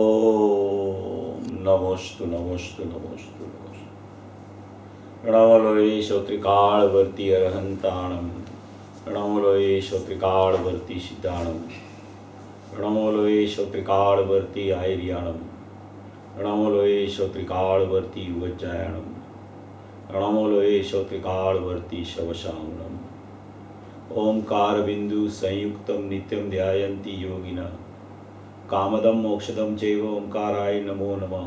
ओम नमोस्तु नमोस्तु नमोस्तु नमोस्तु। प्रणवलोये श्रोत्रिकालवर्ती अरहंताणम, प्रणवलोये श्रोत्रिकालवर्ती सिद्धाणम, प्रणवलोये श्रोत्रिकालवर्ती आयर्याणम, प्रणवलोये श्रोत्रिकालवर्ती युवज्जायणम, प्रणवलोये श्रोत्रिकालवर्ती शवशांगणम। ओंकार बिंदु संयुक्तम नित्यम ध्यायन्ति योगिनः, कामदम मोक्षदम चैव ओंकाराय नमो नमः।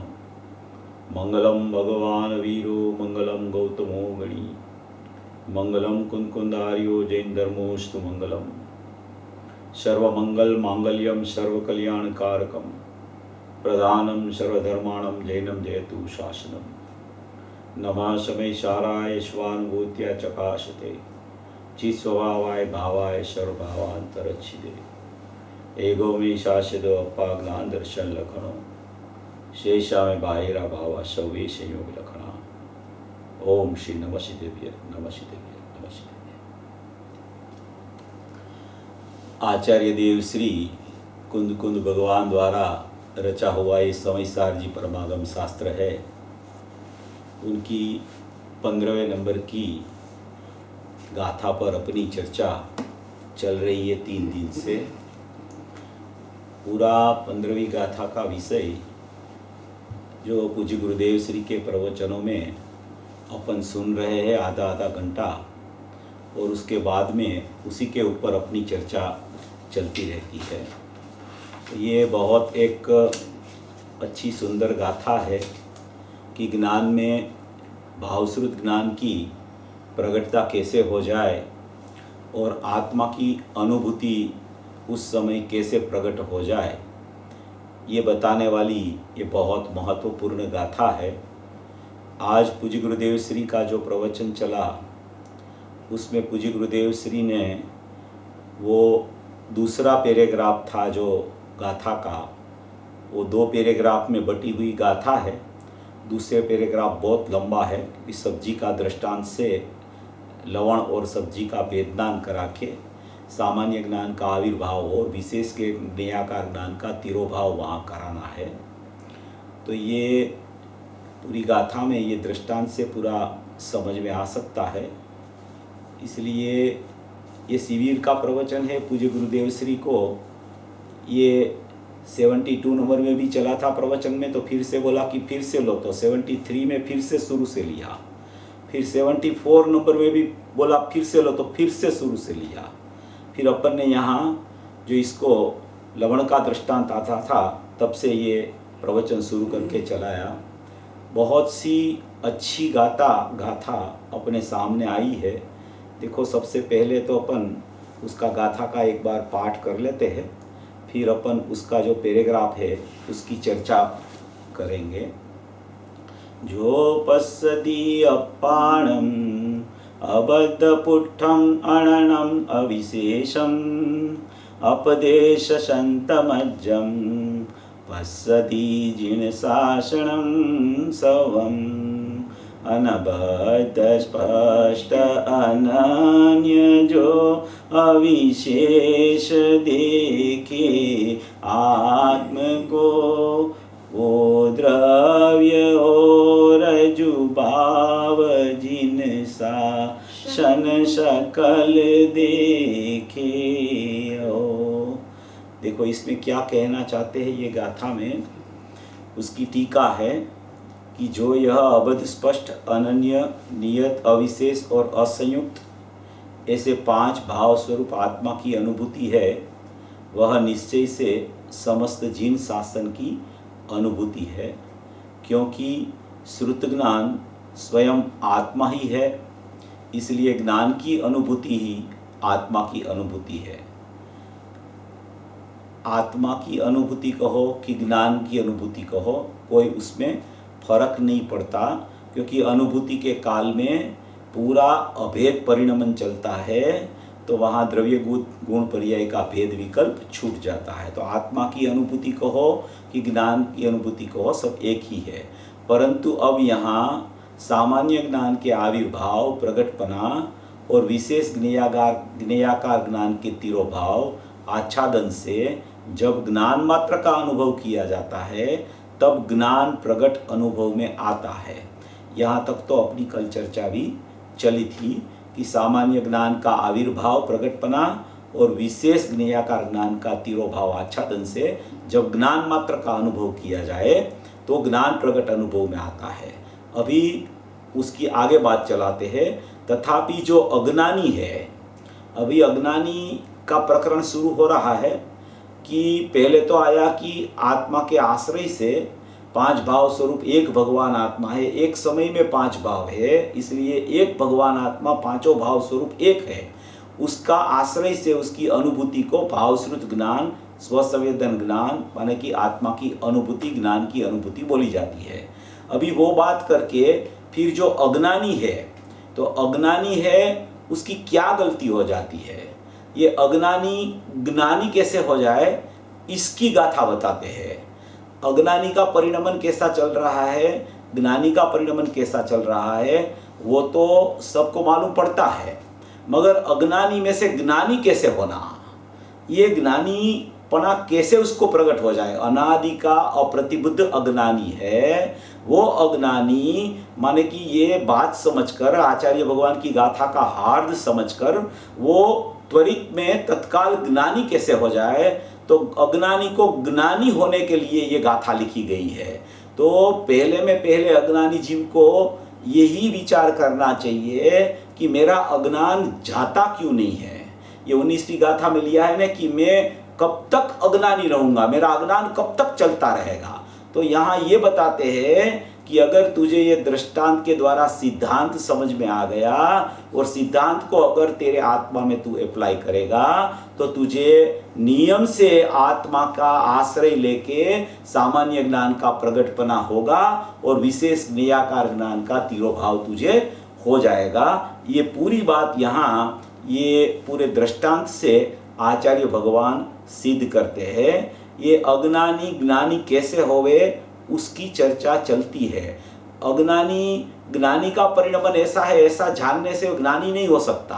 मंगलम भगवान वीरो मंगलम गौतमो गणी, मंगलम कुंकुंदार्यो जैन धर्मोस्तु मंगलम। सर्वमंगल मांगल्यम सर्वकल्याणकारकम, प्रधानम सर्वधर्माणम जैनम जयतु शासनम। नमः शमैशाराय स्वानुभूत्या चकाशते, चित्स्वभावाय भावाय सर्वभावांतरच्छिदे। एगो में शाश्वत अप्पा ज्ञान दर्शन लखनो, शेषा में बाहिरा भावा सवे संयोग लखना। ओम श्री नमः शिदेव्य नमः शिदेव्य नमः शिदेव्य। आचार्य देव श्री कुंद कुंद भगवान द्वारा रचा हुआ ये समयसार जी परमागम शास्त्र है। उनकी 15वें नंबर की गाथा पर अपनी चर्चा चल रही है 3 दिन से। पूरा 15वीं गाथा का विषय जो पूज्य गुरुदेव श्री के प्रवचनों में अपन सुन रहे हैं आधा आधा घंटा, और उसके बाद में उसी के ऊपर अपनी चर्चा चलती रहती है। तो ये बहुत एक अच्छी सुंदर गाथा है कि ज्ञान में भावश्रुत ज्ञान की प्रगटता कैसे हो जाए और आत्मा की अनुभूति उस समय कैसे प्रकट हो जाए, ये बताने वाली ये बहुत महत्वपूर्ण गाथा है। आज पूज्य गुरुदेव श्री का जो प्रवचन चला उसमें पूज्य गुरुदेव श्री ने वो दूसरा पैराग्राफ था जो गाथा का, वो 2 पैराग्राफ में बटी हुई गाथा है। दूसरे पैराग्राफ बहुत लंबा है। इस सब्जी का दृष्टांत से लवण और सब्जी का भेदनान करा के सामान्य ज्ञान का आविर्भाव और विशेष के ज्ञेयाकार ज्ञान का तिरोभाव वहाँ कराना है। तो ये पूरी गाथा में ये दृष्टांत से पूरा समझ में आ सकता है। इसलिए ये शिविर का प्रवचन है। पूज्य गुरुदेव श्री को ये 72 नंबर में भी चला था प्रवचन में, तो फिर से बोला कि फिर से लो, तो 73 में फिर से शुरू से लिया। फिर 74 नंबर में भी बोला फिर से लो, तो फिर से शुरू से लिया। फिर अपन ने यहाँ जो इसको लवण का दृष्टांत आता था तब से ये प्रवचन शुरू करके चलाया। बहुत सी अच्छी गाथा अपने सामने आई है। देखो, सबसे पहले तो अपन उसका गाथा का एक बार पाठ कर लेते हैं, फिर अपन उसका जो पैराग्राफ है उसकी चर्चा करेंगे। जो पश्यति अपाणम अबद्धपुट्ठम अननम अविशेषम अपदेशशन्तमज्जं पश्यति जिनशासनं सवम् अनबद्धस्पष्ट अनन्य जो अविशेष देखे आत्म को, वो द्रव्य और रजुभाव जिन शासन सकल देखे। देखो, इसमें क्या कहना चाहते हैं ये गाथा में, उसकी टीका है कि जो यह अबद्ध स्पष्ट अनन्य नियत अविशेष और असंयुक्त ऐसे 5 भाव स्वरूप आत्मा की अनुभूति है, वह निश्चय से समस्त जिन शासन की अनुभूति है। क्योंकि श्रुत ज्ञान स्वयं आत्मा ही है, इसलिए ज्ञान की अनुभूति ही आत्मा की अनुभूति है। आत्मा की अनुभूति कहो कि ज्ञान की अनुभूति कहो, कोई उसमें फर्क नहीं पड़ता, क्योंकि अनुभूति के काल में पूरा अभेद परिणमन चलता है, तो वहाँ द्रव्य गुण पर्याय का भेद विकल्प छूट जाता है। तो आत्मा की अनुभूति कहो कि ज्ञान की अनुभूति कहो, सब एक ही है। परंतु अब यहाँ सामान्य ज्ञान के आविर्भाव, प्रगटपना और विशेष ज्ञेयाकार ज्ञान के तिरोभाव आच्छादन से जब ज्ञान मात्र का अनुभव किया जाता है तब ज्ञान प्रगट अनुभव में आता है। यहाँ तक तो अपनी कल चर्चा भी चली थी कि सामान्य ज्ञान का आविर्भाव प्रगटपना और विशेष ज्ञेयाकार ज्ञान का तिरोभाव आच्छादन से जब ज्ञान मात्र का अनुभव किया जाए तो ज्ञान प्रगट अनुभव में आता है। अभी उसकी आगे बात चलाते हैं। तथापि जो अज्ञानी है, अभी अज्ञानी का प्रकरण शुरू हो रहा है कि पहले तो आया कि आत्मा के आश्रय से पांच भाव स्वरूप एक भगवान आत्मा है, एक समय में पांच भाव है, इसलिए एक भगवान आत्मा पांचों भाव स्वरूप एक है। उसका आश्रय से उसकी अनुभूति को भावश्रुत ज्ञान, स्वसंवेदन ज्ञान माने कि आत्मा की अनुभूति, ज्ञान की अनुभूति बोली जाती है। अभी वो बात करके फिर जो अज्ञानी है, तो अज्ञानी है उसकी क्या गलती हो जाती है, ये अज्ञानी ज्ञानी कैसे हो जाए इसकी गाथा बताते हैं। अज्ञानी का परिणमन कैसा चल रहा है, ज्ञानी का परिणमन कैसा चल रहा है, वो तो सबको मालूम पड़ता है, मगर अज्ञानी में से ज्ञानी कैसे होना, ये ज्ञानीपना कैसे उसको प्रकट हो जाए। अनादि का अप्रतिबुद्ध अज्ञानी है, वो अज्ञानी माने कि ये बात समझकर, आचार्य भगवान की गाथा का हार्द समझकर वो त्वरित में तत्काल ज्ञानी कैसे हो जाए, तो अज्ञानी को ज्ञानी होने के लिए ये गाथा लिखी गई है। तो पहले अज्ञानी जीव को यही विचार करना चाहिए कि मेरा अज्ञान जाता क्यों नहीं है। ये 19वीं गाथा में लिया है ना कि मैं कब तक अज्ञानी रहूंगा, मेरा अज्ञान कब तक चलता रहेगा। तो यहाँ ये बताते हैं कि अगर तुझे ये दृष्टांत के द्वारा सिद्धांत समझ में आ गया और सिद्धांत को अगर तेरे आत्मा में तू अप्लाई करेगा तो तुझे नियम से आत्मा का आश्रय लेके सामान्य ज्ञान का प्रगटपना होगा और विशेष ज्ञेयाकार ज्ञान का तिरोभाव तुझे हो जाएगा। ये पूरी बात यहाँ ये पूरे दृष्टांत से आचार्य भगवान सिद्ध करते हैं। ये अज्ञानी ज्ञानी कैसे होवे उसकी चर्चा चलती है। अज्ञानी ज्ञानी का परिणमन ऐसा है, ऐसा जानने से ज्ञानी नहीं हो सकता,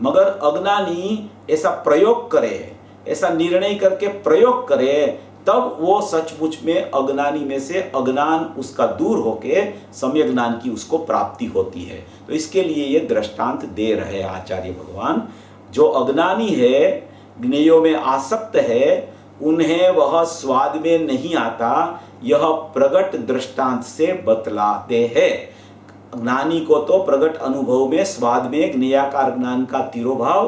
मगर अज्ञानी ऐसा प्रयोग करे, ऐसा निर्णय करके प्रयोग करे, तब वो सचमुच में अज्ञानी में से अज्ञान उसका दूर होके सम्यक ज्ञान की उसको प्राप्ति होती है। तो इसके लिए ये दृष्टांत दे रहे आचार्य भगवान। जो अज्ञानी है, ज्ञेयों में आसक्त है, उन्हें वह स्वाद में नहीं आता, यह प्रगट दृष्टांत से बतलाते हैं। ज्ञानी को तो प्रगट अनुभव में स्वाद में ज्ञेयाकार ज्ञान का तिरोभाव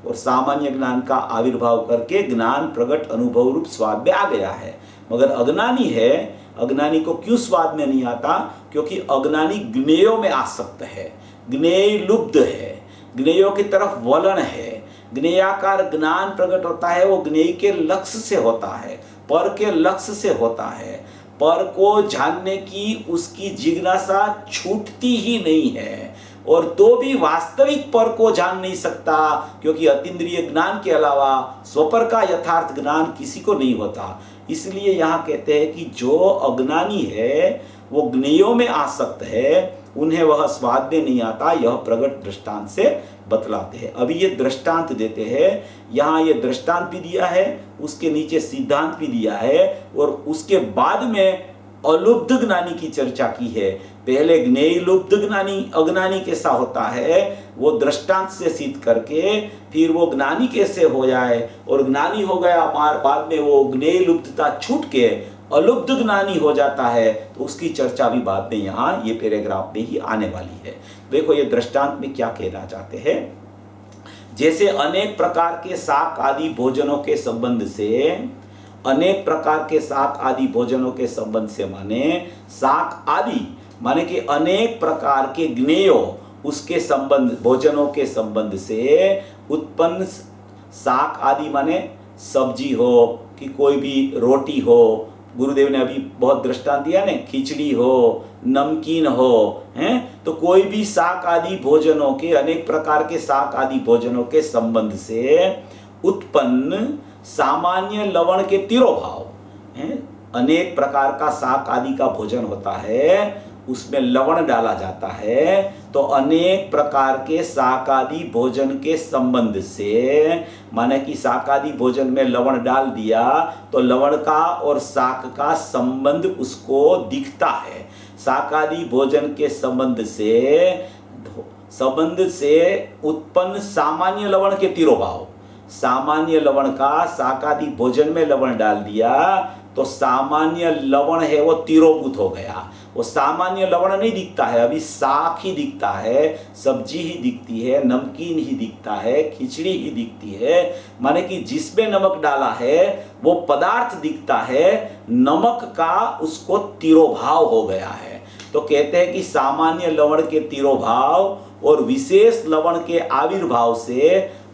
और सामान्य ज्ञान का आविर्भाव करके ज्ञान प्रगट अनुभव रूप स्वाद में आ गया है। मगर अज्ञानी है, अज्ञानी को क्यों स्वाद में नहीं आता, क्योंकि अज्ञानी ज्ञेयों में आसक्त है, ज्ञेय लुब्ध है, ज्ञेयों की तरफ वलन है। ज्ञेयाकार ज्ञान प्रकट होता है वो ज्ञेय के लक्ष्य से होता है, पर के लक्ष्य से होता है। पर को जानने की उसकी जिज्ञासा छूटती ही नहीं है, और तो भी वास्तविक पर को जान नहीं सकता, क्योंकि अतीन्द्रिय ज्ञान के अलावा स्वपर का यथार्थ ज्ञान किसी को नहीं होता। इसलिए यहाँ कहते हैं कि जो अज्ञानी है वो ज्ञेयों में आसक्त है, उन्हें वह स्वाद में नहीं आता, यह प्रगट दृष्टांत से बतलाते हैं। अभी ये दृष्टांत देते हैं, यहाँ ये दृष्टांत भी दिया है, उसके नीचे सिद्धांत भी दिया है, और उसके बाद में अलुब्ध ज्ञानी की चर्चा की है। पहले ज्ञेय लुब्ध ज्ञानी अज्ञानी कैसा होता है वो दृष्टांत से सिद्ध करके फिर वो ज्ञानी कैसे हो जाए, और ज्ञानी हो गया बाद में वो ज्ञेय लुब्धता छूट के अलुब्ध ज्ञानी हो जाता है, तो उसकी चर्चा भी बाद में यहाँ ये पैराग्राफ में ही आने वाली है। देखो ये दृष्टांत में क्या कहना चाहते हैं। जैसे अनेक प्रकार के शाक आदि भोजनों के संबंध से, अनेक प्रकार के शाक आदि भोजनों के संबंध से माने शाक आदि माने कि अनेक प्रकार के ज्ञेयों उसके संबंध, भोजनों के संबंध से उत्पन्न शाक आदि माने सब्जी हो कि कोई भी रोटी हो, गुरुदेव ने अभी बहुत दृष्टांत दिया ने, खिचड़ी हो, नमकीन हो, हैं, तो कोई भी शाक आदि भोजनों के, अनेक प्रकार के शाक आदि भोजनों के संबंध से उत्पन्न सामान्य लवण के तिरोभाव हैं। अनेक प्रकार का शाक आदि का भोजन होता है, उसमें लवण डाला जाता है, तो अनेक प्रकार के शाकादि भोजन के संबंध से, माने कि शाकादि भोजन में लवण डाल दिया तो लवण का और शाक का संबंध उसको दिखता है। शाकादि भोजन के संबंध से उत्पन्न सामान्य लवण के तिरोभाव, सामान्य लवण का शाकादि भोजन में लवण डाल दिया तो सामान्य लवण है वो तिरोभूत हो गया। वो सामान्य लवण नहीं दिखता है, अभी शाक ही दिखता है, सब्जी ही दिखती है, नमकीन ही दिखता है, खिचड़ी ही दिखती है, माने कि जिसमें नमक डाला है वो पदार्थ दिखता है, नमक का उसको तिरोभाव हो गया है। तो कहते हैं कि सामान्य लवण के तिरोभाव और विशेष लवण के आविर्भाव से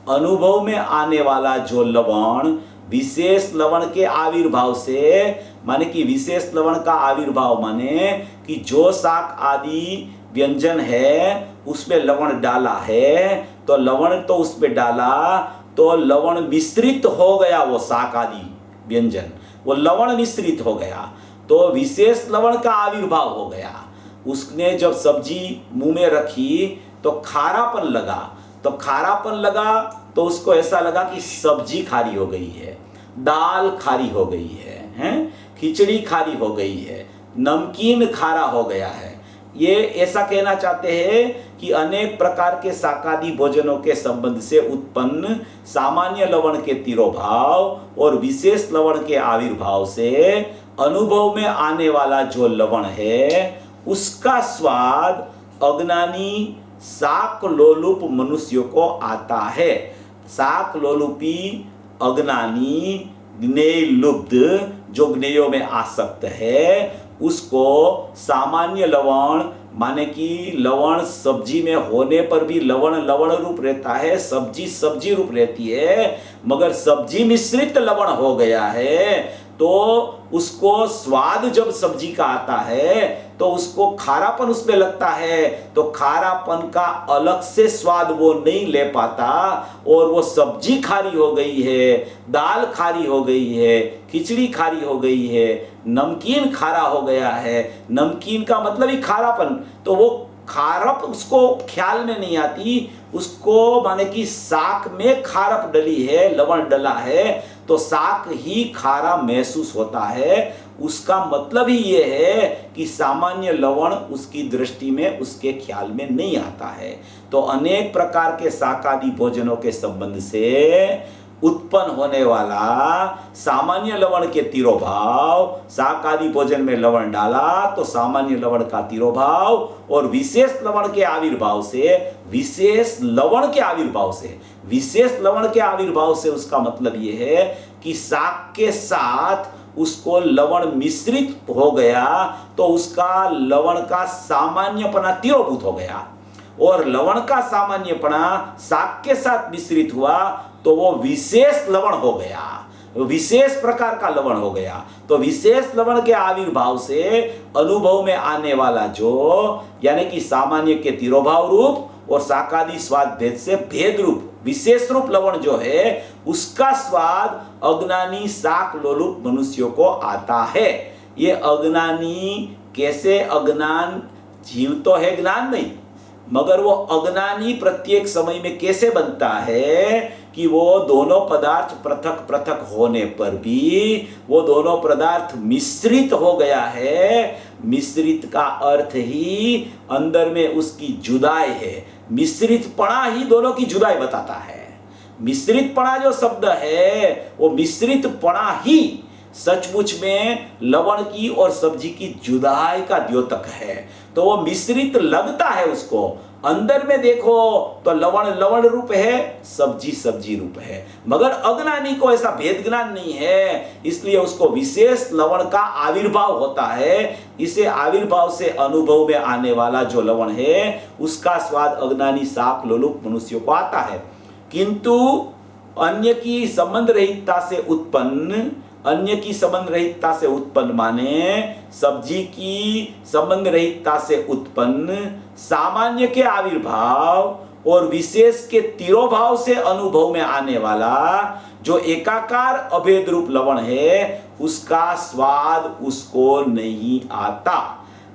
अनुभव में आने वाला जो लवण, विशेष लवण के आविर्भाव से, माने कि विशेष लवण का आविर्भाव माने कि जो शाक आदि व्यंजन है उसमें लवण डाला है, तो लवण तो उसमें डाला तो लवण मिश्रित हो गया, वो शाक आदि व्यंजन वो लवण मिश्रित हो गया, तो विशेष लवण का आविर्भाव हो गया। उसने जब सब्जी मुंह में रखी तो खारापन लगा, तो खारापन लगा तो उसको ऐसा लगा कि सब्जी खारी हो गई है, दाल खारी हो गई है, खिचड़ी खारी हो गई है, नमकीन खारा हो गया है। ये ऐसा कहना चाहते हैं कि अनेक प्रकार के शाकादि भोजनों के संबंध से उत्पन्न सामान्य लवण के तिरोभाव और विशेष लवण के आविर्भाव से अनुभव में आने वाला जो लवण है उसका स्वाद अज्ञानी शाक लोलुप मनुष्यों को आता है। शाक लोलुपी अज्ञानी ज्ञेय लुब्ध, जो ज्ञेयों में आसक्त है, उसको सामान्य लवण, माने कि लवण सब्जी में होने पर भी लवण लवण रूप रहता है, सब्जी सब्जी रूप रहती है, मगर सब्जी मिश्रित लवण हो गया है, तो उसको स्वाद जब सब्जी का आता है तो उसको खारापन उसमें लगता है, तो खारापन का अलग से स्वाद वो नहीं ले पाता और वो सब्जी खारी हो गई है, दाल खारी हो गई है, खिचड़ी खारी हो गई है, नमकीन खारा हो गया है। नमकीन का मतलब ही खारापन, तो वो खारप उसको ख्याल में नहीं आती, उसको माने कि शाक में खारप डली है, लवण डला है, तो शाक ही खारा महसूस होता है। उसका मतलब ही ये है कि सामान्य लवण उसकी दृष्टि में उसके ख्याल में नहीं आता है। तो अनेक प्रकार के शाकादि भोजनों के संबंध से उत्पन्न होने वाला सामान्य लवण के तिरोभाव, शाकादि भोजन में लवण डाला तो सामान्य लवण का तिरोभाव और विशेष लवण के आविर्भाव से, विशेष लवण के आविर्भाव से, विशेष लवण के आविर्भाव से उसका मतलब ये है कि शाक के साथ उसको लवण मिश्रित हो गया तो उसका लवण का सामान्यपना तिरोभूत हो गया, और लवण का सामान्यपना शाक के साथ मिश्रित हुआ तो वो विशेष लवण हो गया, विशेष प्रकार का लवण हो गया। तो विशेष लवण के आविर्भाव से अनुभव में आने वाला जो, यानी कि सामान्य के तिरोभाव रूप और शाकादि स्वाद भेद से भेद रूप विशेष रूप लवण जो है उसका स्वाद अज्ञानी शाक लोलुप मनुष्यों को आता है। ये अज्ञानी कैसे, अज्ञान जीव तो है, ज्ञान नहीं, मगर वो अज्ञानी प्रत्येक समय में कैसे बनता है कि वो दोनों पदार्थ पृथक पृथक होने पर भी वो दोनों पदार्थ मिश्रित हो गया है। मिश्रित का अर्थ ही अंदर में उसकी जुदाई है, मिश्रितपणा ही दोनों की जुदाई बताता है। मिश्रितपणा जो शब्द है वो मिश्रितपणा ही सचमुच में लवण की और सब्जी की जुदाई का द्योतक है। तो वो मिश्रित लगता है उसको, अंदर में देखो तो लवण लवण रूप है, सब्जी सब्जी रूप है, मगर अज्ञानी को ऐसा भेद ज्ञान नहीं है, इसलिए उसको विशेष लवण का आविर्भाव होता है। इसे आविर्भाव से अनुभव में आने वाला जो लवण है उसका स्वाद अज्ञानी शाक लोलुप मनुष्यों को आता है, किंतु अन्य की संबंध रहितता से उत्पन्न, अन्य की संबंध रहितता से उत्पन्न माने सब्जी की संबंध रहितता से उत्पन्न सामान्य के आविर्भाव और विशेष के तिरोभाव से अनुभव में आने वाला जो एकाकार अभेद रूप लवण है उसका स्वाद उसको नहीं आता।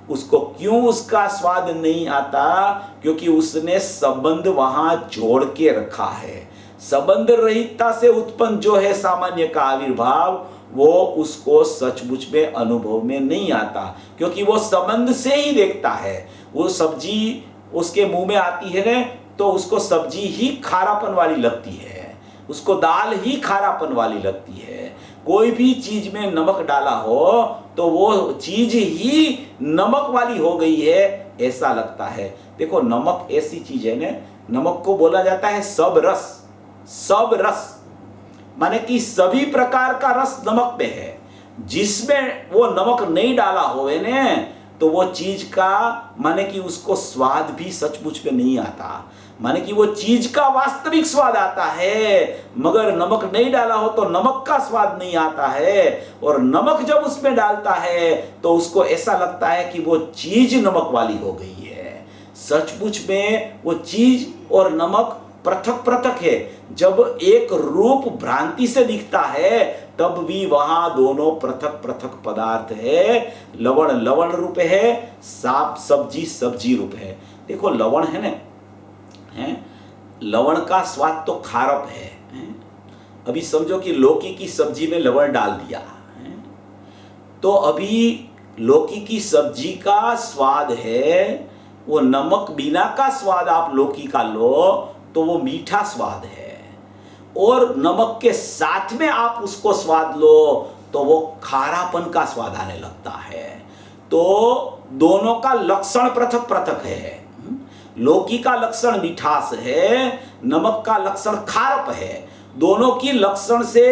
उसको क्यों उसका स्वाद नहीं आता? क्योंकि उसने संबंध वहां जोड़ के रखा है। संबंध रहितता से उत्पन्न जो है सामान्य का आविर्भाव, वो उसको सचमुच में अनुभव में नहीं आता, क्योंकि वो संबंध से ही देखता है। वो सब्जी उसके मुंह में आती है ना, तो उसको सब्जी ही खारापन वाली लगती है, उसको दाल ही खारापन वाली लगती है। कोई भी चीज में नमक डाला हो तो वो चीज ही नमक वाली हो गई है, ऐसा लगता है। देखो, नमक ऐसी चीज है ना, नमक को बोला जाता है सब रस। सब रस माने कि सभी प्रकार का रस नमक में है। जिसमें वो नमक नहीं डाला होवे ने, तो वो चीज का माने कि उसको स्वाद भी सचमुच में नहीं आता। माने कि वो चीज का वास्तविक स्वाद आता है, मगर नमक नहीं डाला हो तो नमक का स्वाद नहीं आता है। और नमक जब उसमें डालता है तो उसको ऐसा लगता है कि वो चीज नमक वाली हो गई है। सचमुच में वो चीज और नमक पृथक पृथक है। जब एक रूप भ्रांति से दिखता है तब भी वहां दोनों पृथक पृथक पदार्थ है। लवण लवण रूप है, साप सब्जी सब्जी रूप है। देखो, लवण है ना, लवण का स्वाद तो खारप है। अभी समझो कि लौकी की सब्जी में लवण डाल दिया है, तो अभी लौकी की सब्जी का स्वाद है, वो नमक बिना का स्वाद आप लौकी का लो तो वो मीठा स्वाद है, और नमक के साथ में आप उसको स्वाद लो तो वो खारापन का स्वाद आने लगता है। तो दोनों का लक्षण पृथक पृथक है। लौकी का लक्षण मिठास है, नमक का लक्षण खारप है। दोनों की लक्षण से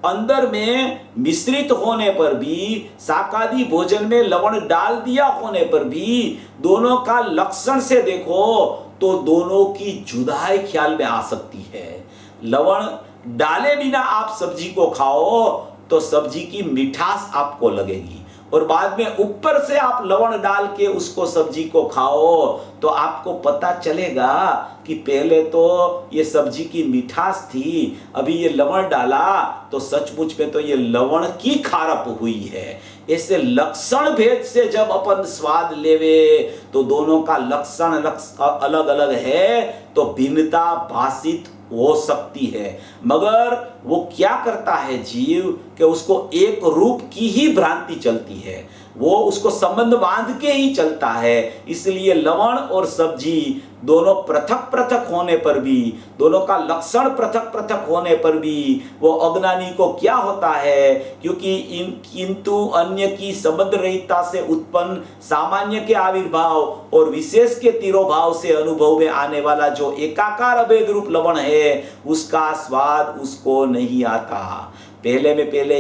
अंदर में मिश्रित होने पर भी, शाकाहारी भोजन में लवण डाल दिया होने पर भी, दोनों का लक्षण से देखो तो दोनों की जुदाई ख्याल में आ सकती है। लवण डाले बिना आप सब्जी को खाओ तो सब्जी की मिठास आपको लगेगी, और बाद में ऊपर से आप लवण डाल के उसको सब्जी को खाओ तो आपको पता चलेगा कि पहले तो ये सब्जी की मिठास थी, अभी ये लवण डाला तो सचमुच में तो ये लवण की खारप हुई है। ऐसे लक्षण भेद से जब अपन स्वाद लेवे तो दोनों का लक्षण अलग अलग है, तो भिन्नता भाषित हो सकती है। मगर वो क्या करता है जीव, कि उसको एक रूप की ही भ्रांति चलती है, वो उसको संबंध बांध के ही चलता है। इसलिए लवण और सब्जी दोनों पृथक पृथक होने पर भी, दोनों का लक्षण पृथक पृथक होने पर भी, वो अज्ञानी को क्या होता है, क्योंकि किंतु अन्य की संबंध रहितता से उत्पन्न सामान्य के आविर्भाव और विशेष के तिरोभाव से अनुभव में आने वाला जो एकाकार अभेद रूप लवण है, उसका स्वाद उसको नहीं आता। पहले में पहले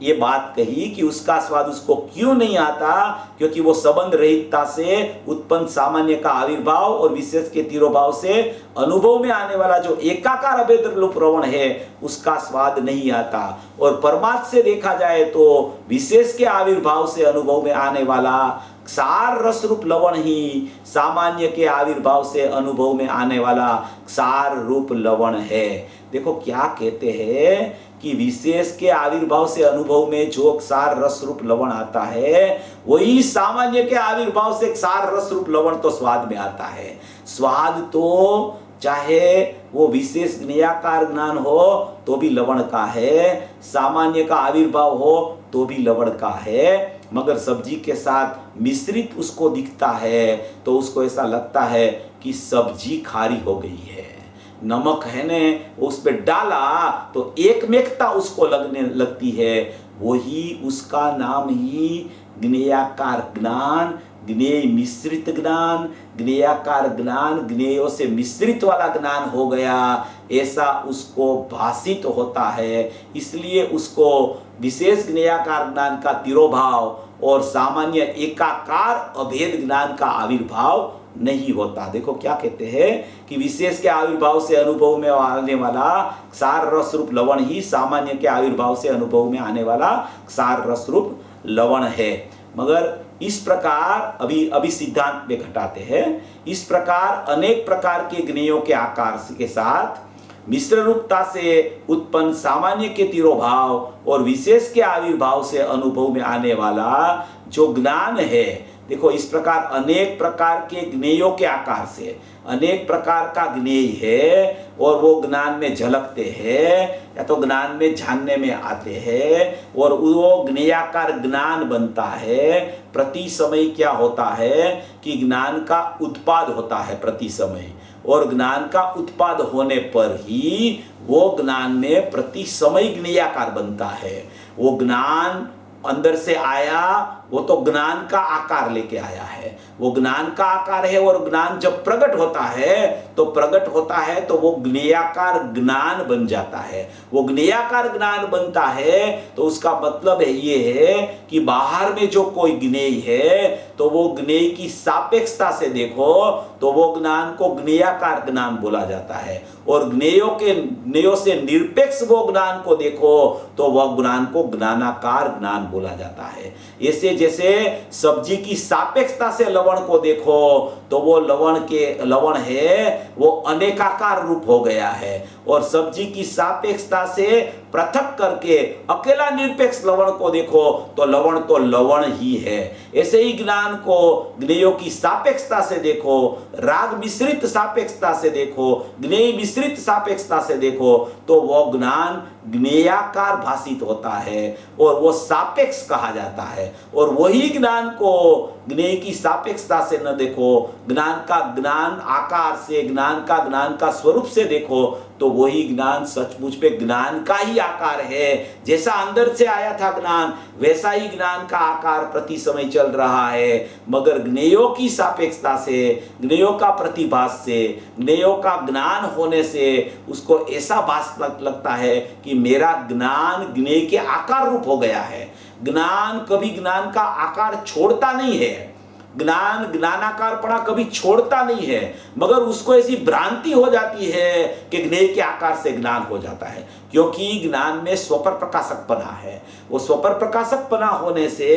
ये बात कही कि उसका स्वाद उसको क्यों नहीं आता, क्योंकि वो संबंध रहितता से उत्पन्न सामान्य का आविर्भाव और विशेष के तिरोभाव से अनुभव में आने वाला जो एकाकार अभेद रूप लवण है, उसका स्वाद नहीं आता। और परमार्थ से देखा जाए तो विशेष के आविर्भाव से अनुभव में आने वाला क्षार रस रूप लवण ही सामान्य के आविर्भाव से अनुभव में आने वाला क्षार रूप लवण है। देखो क्या कहते हैं कि विशेष के आविर्भाव से अनुभव में जो क्षार रस रूप लवण आता है, वही सामान्य के आविर्भाव से क्षार रस रूप लवण तो स्वाद में आता है। स्वाद तो चाहे वो विशेष ज्ञेयाकार ज्ञान हो तो भी लवण का है, सामान्य का आविर्भाव हो तो भी लवण का है। मगर सब्जी के साथ मिश्रित उसको दिखता है तो उसको ऐसा लगता है कि सब्जी खारी हो गई है। नमक है ने उस पे डाला तो एकमेकता उसको लगने लगती है, वही उसका नाम ही ज्ञेयाकार ज्ञान, ज्ञेय मिश्रित ज्ञान, ज्ञेयाकार ज्ञान ज्ञेयों से मिश्रित वाला ज्ञान हो गया, ऐसा उसको भाषित होता है। इसलिए उसको विशेष ज्ञेयाकार ज्ञान का तिरोभाव और सामान्य एकाकार अभेद ज्ञान का आविर्भाव नहीं होता। देखो क्या कहते हैं कि विशेष के आविर्भाव से अनुभव में आने वाला क्षार रस रूप लवण ही सामान्य के आविर्भाव से अनुभव में आने वाला क्षार रस रूप लवण है। मगर इस प्रकार अभी सिद्धांत में घटाते हैं, इस प्रकार अनेक प्रकार के ज्ञेयों के आकार के साथ मिश्र रूपता से उत्पन्न सामान्य के तिरोभाव और विशेष के आविर्भाव से अनुभव में आने वाला जो ज्ञान है, देखो इस प्रकार अनेक प्रकार के ज्ञेयों के आकार से अनेक प्रकार का ज्ञेय है और वो ज्ञान में झलकते हैं या तो ज्ञान में जानने में आते हैं और वो ज्ञेयाकार ज्ञान बनता है। प्रति समय क्या होता है कि ज्ञान का उत्पाद होता है प्रति समय, और ज्ञान का उत्पाद होने पर ही वो ज्ञान में प्रति समय ज्ञेयाकार बनता है। वो ज्ञान अंदर से आया, वो तो ज्ञान का आकार लेके आया है, वो ज्ञान का आकार है। और ज्ञान जब प्रकट होता है तो वो ज्ञेयाकार ज्ञान बन जाता है। वो ज्ञेयाकार ज्ञान बनता है तो उसका मतलब है ये है कि बाहर में जो कोई ज्ञेय है तो वो ज्ञेय की सापेक्षता से देखो तो वो ज्ञान को ज्ञेयाकार ज्ञान बोला जाता है, और ज्ञेयों से निरपेक्ष वो ज्ञान को देखो तो वह ज्ञान को ज्ञानाकार ज्ञान बोला जाता है। ऐसे जैसे सब्जी की सापेक्षता से लवण को देखो तो वो लवण है वो अनेकाकार रूप हो गया है, और सब्जी की सापेक्षता से पृथक करके अकेला निरपेक्ष लवण को देखो तो लवण ही है। ऐसे ही ज्ञान को ज्ञेयों की सापेक्षता से देखो, राग मिश्रित सापेक्षता से देखो, ज्ञेय मिश्रित सापेक्षता से देखो तो वो ज्ञान ज्ञेयाकार भाषित होता है और वो सापेक्ष कहा जाता है। और वही ज्ञान को ज्ञेय की सापेक्षता से न देखो, ज्ञान का ज्ञान आकार से, ज्ञान का स्वरूप से देखो तो वही ज्ञान सचमुच पे ज्ञान का ही आकार है। जैसा अंदर से आया था ज्ञान वैसा ही ज्ञान का आकार प्रति समय चल रहा है, मगर ज्ञेयों की सापेक्षता से, ज्ञेयों का प्रतिभास से, ज्ञेयों का ज्ञान होने से उसको ऐसा भास लगता है कि मेरा ज्ञान ज्ञेय के आकार रूप हो गया है। ज्ञान कभी ज्ञान का आकार छोड़ता नहीं है, ज्ञानाकारपणा कभी छोड़ता नहीं है, मगर उसको ऐसी भ्रांति हो जाती है कि ज्ञेय के आकार से ज्ञान हो जाता है, क्योंकि ज्ञान में स्वपर प्रकाशकपना है। वो स्वपर प्रकाशकपना होने से,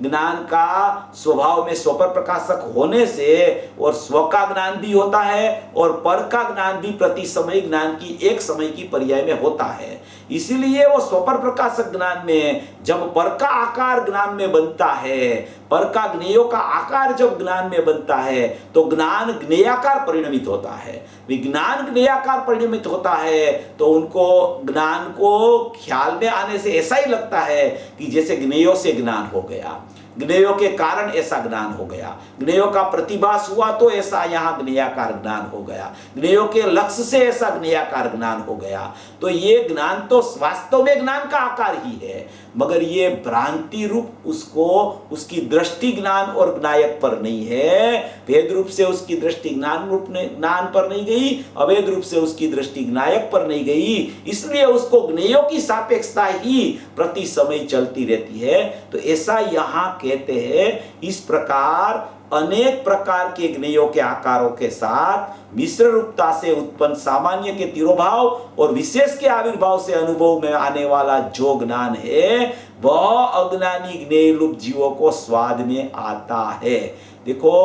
ज्ञान का स्वभाव में स्वपर प्रकाशक होने से, और स्व का ज्ञान भी होता है और पर का ज्ञान भी प्रति समय ज्ञान की एक समय की पर्याय में होता है। इसीलिए वो स्वपर प्रकाशक ज्ञान में जब पर का आकार ज्ञान में बनता है, पर का ज्ञेयों का आकार जब ज्ञान में बनता है तो ज्ञान ज्ञेयाकार परिणमित होता है। विज्ञान ज्ञेयाकार परिणमित होता है तो उनको ज्ञान को ख्याल में आने से ऐसा ही लगता है कि जैसे ज्ञेयों से ज्ञान हो गया, ज्ञेयों के कारण ऐसा ज्ञान हो गया, ज्ञेयों का प्रतिभास हुआ तो ऐसा यहाँ ज्ञेयाकार ज्ञान हो गया, ज्ञेयों के लक्ष्य से ऐसा ज्ञेयाकार ज्ञान हो गया। तो ये ज्ञान तो वास्तव में ज्ञान का आकार ही है, मगर ये भ्रांति रूप उसको उसकी दृष्टि ज्ञान और ज्ञायक पर नहीं है। भेद रूप से उसकी दृष्टि ज्ञान पर नहीं गई, अभेद रूप से उसकी दृष्टि ज्ञायक पर नहीं गई, इसलिए उसको ज्ञेयों की सापेक्षता ही प्रति समय चलती रहती है। तो ऐसा यहाँ कहते हैं, इस प्रकार अनेक प्रकार के ज्ञेयों के आकारों के साथ मिश्र रूपता से उत्पन्न सामान्य के तिरोभाव और विशेष के आविर्भाव से अनुभव में आने वाला जो ज्ञान है वह अज्ञानी ज्ञेय रूप जीवों को स्वाद में आता है। देखो,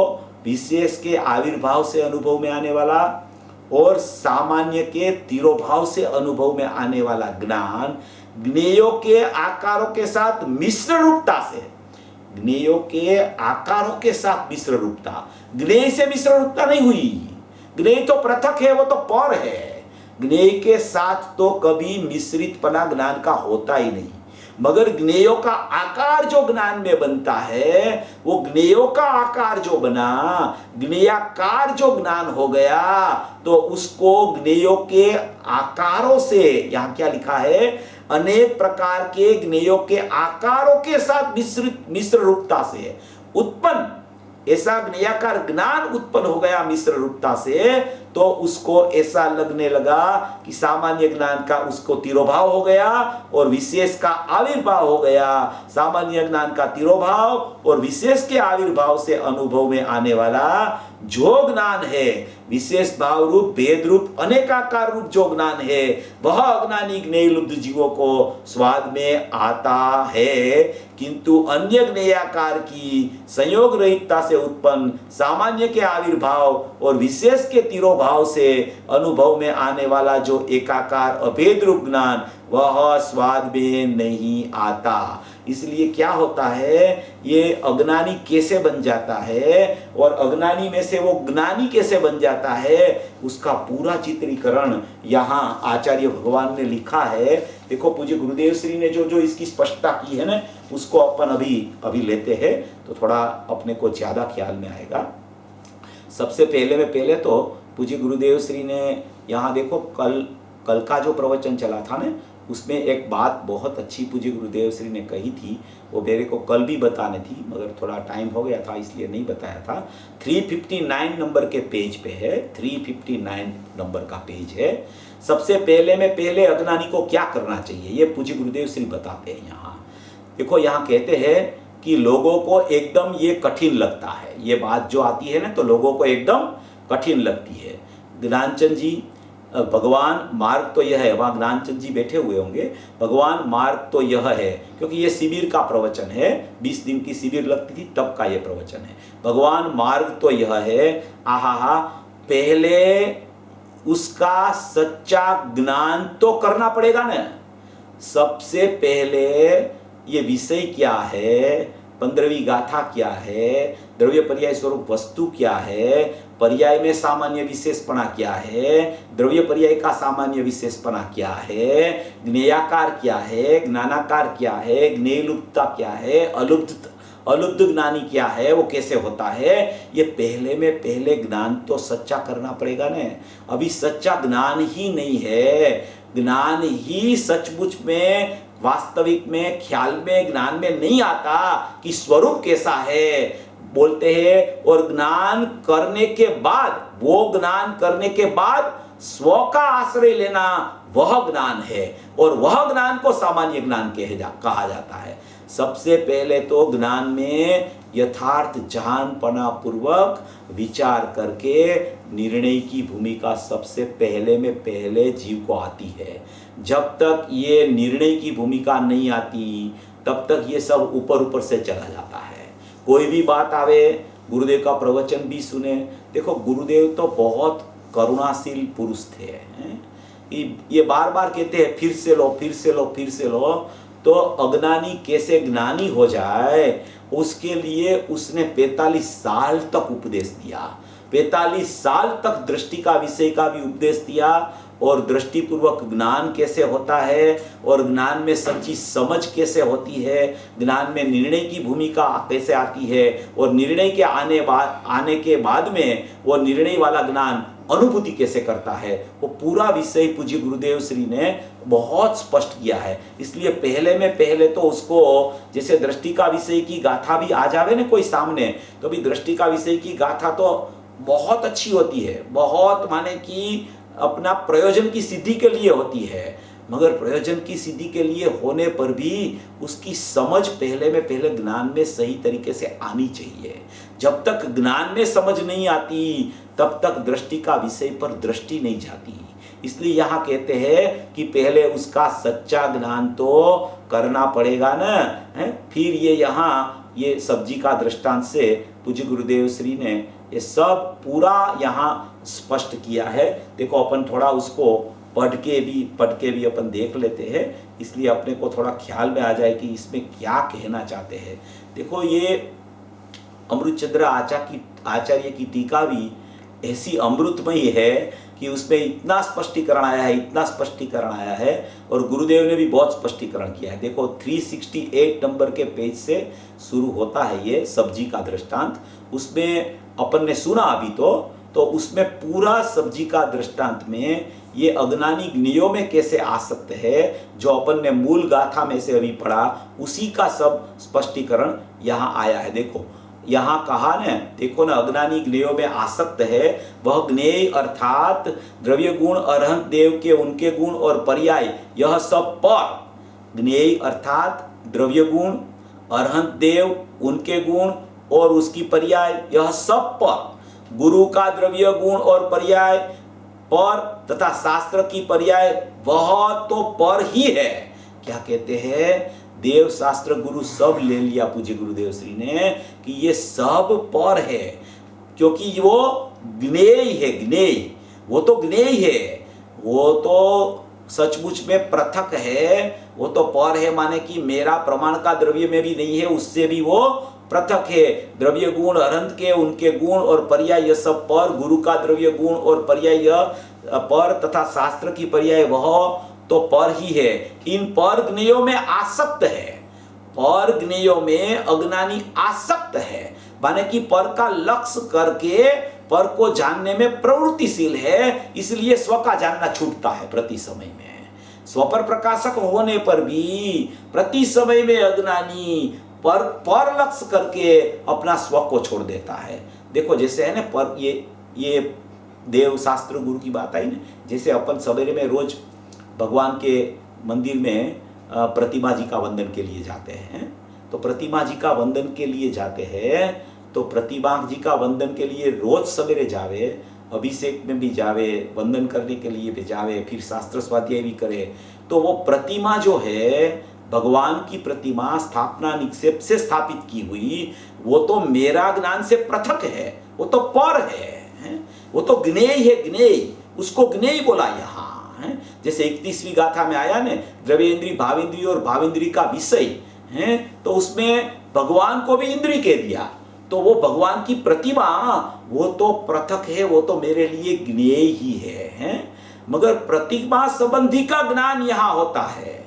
विशेष के आविर्भाव से अनुभव में आने वाला और सामान्य के तिरोभाव से अनुभव में आने वाला ज्ञान ज्ञेयों के आकारों के साथ मिश्र रूपता से, ज्ञेयों के आकारों के साथ मिश्र रूपता, ज्ञेय से मिश्र रूपता नहीं हुई, ज्ञेय तो पृथक है, वो तो पर है। ज्ञेय के साथ तो कभी मिश्रितपना ज्ञान का होता ही नहीं, मगर ज्ञेयों का आकार जो ज्ञान में बनता है, वो ज्ञेयों का आकार जो बना, ज्ञेयाकार जो ज्ञान हो गया, तो उसको ज्ञेयों के आकारों से, यहाँ क्या लिखा है, अनेक प्रकार के ज्ञेयों के आकारों के साथ मिश्र रूपता से उत्पन्न, ऐसा ज्ञेयाकार ज्ञान उत्पन्न हो गया मिश्र रूपता से, तो उसको ऐसा लगने लगा कि सामान्य ज्ञान का उसको तिरोभाव हो गया और विशेष का आविर्भाव हो गया। सामान्य ज्ञान का तिरोभाव और विशेष के आविर्भाव से अनुभव में आने वाला जो ज्ञान है, विशेष भाव रूप, भेद रूप, अनेकाकार रूप जो ज्ञान है, वह अज्ञानी ज्ञेय लुब्ध जीवों को स्वाद में आता है। किंतु अन्य ज्ञेयाकार की संयोग रहितता से उत्पन्न सामान्य के आविर्भाव और विशेष के तिरोभाव से अनुभव में आने वाला जो एकाकार अभेद रूप ज्ञान, वह स्वाद में नहीं आता। इसलिए क्या होता है, ये अज्ञानी कैसे बन जाता है और अज्ञानी में से वो ज्ञानी कैसे बन जाता है, उसका पूरा चित्रीकरण यहाँ आचार्य भगवान ने लिखा है। देखो पूज्य गुरुदेव श्री ने जो जो इसकी स्पष्टता की है ना, उसको अपन अभी लेते हैं तो थोड़ा अपने को ज्यादा ख्याल में आएगा। सबसे पहले तो पूज्य गुरुदेव श्री ने यहाँ देखो कल का जो प्रवचन चला था ना, उसमें एक बात बहुत अच्छी पूज्य गुरुदेव श्री ने कही थी, वो मेरे को कल भी बताने थी मगर थोड़ा टाइम हो गया था इसलिए नहीं बताया था। 359 नंबर के पेज पे है, 359 नंबर का पेज है। सबसे पहले अज्ञानी को क्या करना चाहिए ये पूज्य गुरुदेव श्री बताते हैं यहाँ। देखो यहाँ कहते हैं कि लोगों को एकदम ये कठिन लगता है, ये बात जो आती है ना तो लोगों को एकदम कठिन लगती है। ज्ञानचंद जी, भगवान मार्ग तो यह है, वहाँ ज्ञानचंद जी बैठे हुए होंगे, भगवान मार्ग तो यह है, क्योंकि ये शिविर का प्रवचन है, 20 दिन की शिविर लगती थी तब का ये प्रवचन है। भगवान मार्ग तो यह है, आहा, पहले उसका सच्चा ज्ञान तो करना पड़ेगा ना। सबसे पहले ये विषय क्या है, 15वीं गाथा क्या है, द्रव्य पर्याय स्वरूप वस्तु क्या है, पर्याय में सामान्य विशेषपणा क्या है, द्रव्य पर्याय का सामान्य विशेषपणा क्या है, ज्ञेयाकार क्या है, ज्ञानाकार क्या है, ज्ञेयलुप्तता क्या है, अलुप्त ज्ञानी क्या है, वो कैसे होता है, ये पहले ज्ञान तो सच्चा करना पड़ेगा ना। अभी सच्चा ज्ञान ही नहीं है, ज्ञान ही सचमुच में वास्तविक में ख्याल में ज्ञान में नहीं आता कि स्वरूप कैसा है, बोलते हैं। और ज्ञान करने के बाद स्व का आश्रय लेना वह ज्ञान है, और वह ज्ञान को सामान्य ज्ञान कहा जाता है। सबसे पहले तो ज्ञान में यथार्थ जानपना पूर्वक विचार करके निर्णय की भूमिका सबसे पहले जीव को आती है। जब तक ये निर्णय की भूमिका नहीं आती तब तक ये सब ऊपर से चला जाता है। कोई भी बात आवे, गुरुदेव का प्रवचन भी सुने, देखो गुरुदेव तो बहुत करुणाशील पुरुष थे, ये बार बार कहते हैं फिर से लो। तो अज्ञानी कैसे ज्ञानी हो जाए उसके लिए उसने 45 साल तक उपदेश दिया, 45 साल तक दृष्टि का विषय का भी उपदेश दिया, और दृष्टिपूर्वक ज्ञान कैसे होता है और ज्ञान में सच्ची समझ कैसे होती है, ज्ञान में निर्णय की भूमिका कैसे आती है, और निर्णय के आने के बाद में वो निर्णय वाला ज्ञान अनुभूति कैसे करता है, वो पूरा विषय पूज्य गुरुदेव श्री ने बहुत स्पष्ट किया है। इसलिए पहले तो उसको जैसे दृष्टि का विषय की गाथा भी आ जावे ना कोई सामने, तो भी दृष्टि का विषय की गाथा तो बहुत अच्छी होती है, बहुत माने कि अपना प्रयोजन की सिद्धि के लिए होती है, मगर प्रयोजन की सिद्धि के लिए होने पर भी उसकी समझ पहले ज्ञान में सही तरीके से आनी चाहिए। जब तक ज्ञान में समझ नहीं आती तब तक दृष्टि का विषय पर दृष्टि नहीं जाती। इसलिए यहाँ कहते हैं कि पहले उसका सच्चा ज्ञान तो करना पड़ेगा ना, है? फिर ये सब्जी का दृष्टांत से पूज्य गुरुदेव श्री ने ये सब पूरा यहाँ स्पष्ट किया है। देखो अपन थोड़ा उसको पढ़ के भी अपन देख लेते हैं, इसलिए अपने को थोड़ा ख्याल में आ जाए कि इसमें क्या कहना चाहते हैं। देखो ये अमृतचंद्र आचार्य की टीका भी ऐसी अमृतमयी है कि उसमें इतना स्पष्टीकरण आया है, और गुरुदेव ने भी बहुत स्पष्टीकरण किया है। देखो 368 नंबर के पेज से शुरू होता है ये सब्जी का दृष्टांत। उसमें अपन ने सुना अभी तो उसमें पूरा सब्जी का दृष्टांत में ये अज्ञानी ज्ञेयों में कैसे आ सकते हैं, जो अपन ने मूल गाथा में से अभी पढ़ा, उसी का सब स्पष्टीकरण यहाँ आया है। देखो यहाँ कहा न, देखो ना, अज्ञानी ज्ञेयों में आसक्त है वह ज्ञेय अर्थात द्रव्य गुण अरहंत देव के उनके गुण और पर्याय यह सब पर। ज्ञेय अर्थात द्रव्य गुण, अरहंत देव उनके गुण और उसकी पर्याय यह सब पर। गुरु का द्रव्य गुण और पर्याय पर तथा शास्त्र की पर्याय वह तो पर ही है। क्या कहते हैं, देव शास्त्र गुरु सब ले लिया पूज्य गुरुदेव श्री ने कि ये सब पर है, क्योंकि वो ज्ञेय है, ज्ञेय वो तो ज्ञेय है, वो तो सचमुच में पृथक है, वो तो पर है, माने कि मेरा प्रमाण का द्रव्य में भी नहीं है, उससे भी वो पृथक है। द्रव्य गुण अनंत के, उनके गुण और पर्याय यह सब पर, गुरु का द्रव्य गुण और पर्याय यह पर तथा शास्त्र की पर्याय वह तो पर ही है। इन पर ज्ञेयों में आसक्त है, पर ज्ञेयों में अज्ञानी आसक्त है, माने कि पर का लक्ष्य करके पर को जानने में प्रवृत्तिशील है, इसलिए स्व का जानना छूटता है प्रति समय में। स्व पर प्रकाशक होने पर भी प्रति समय में अज्ञानी पर लक्ष्य करके अपना स्व को छोड़ देता है। देखो जैसे है ना, पर ये देव शास्त्र गुरु की बात आई ना, जैसे अपन सवेरे में रोज भगवान के मंदिर में प्रतिमा जी का वंदन के लिए जाते हैं, तो प्रतिमा जी का वंदन के लिए जाते हैं, तो प्रतिमा जी का वंदन के लिए रोज सवेरे जावे, अभिषेक में भी जावे, वंदन करने के लिए भी जावे, फिर शास्त्र स्वाध्याय भी करे, तो वो प्रतिमा जो है भगवान की प्रतिमा स्थापना निक्षेप से स्थापित की हुई, वो तो मेरा ज्ञान से पृथक है, वो तो पर है, वो तो ज्ञेय है, ज्ञेय, उसको ज्ञेय बोला यहाँ। जैसे 31वीं गाथा में आया ने, द्रव्येंद्री भावेंद्री और भावेंद्री का विषय है, तो उसमें भगवान को भी इंद्री कह दिया, तो वो भगवान की प्रतिमा वो तो पृथक है, वो तो मेरे लिए ज्ञेय ही है। मगर प्रतिमा संबंधी का ज्ञान यहाँ होता है,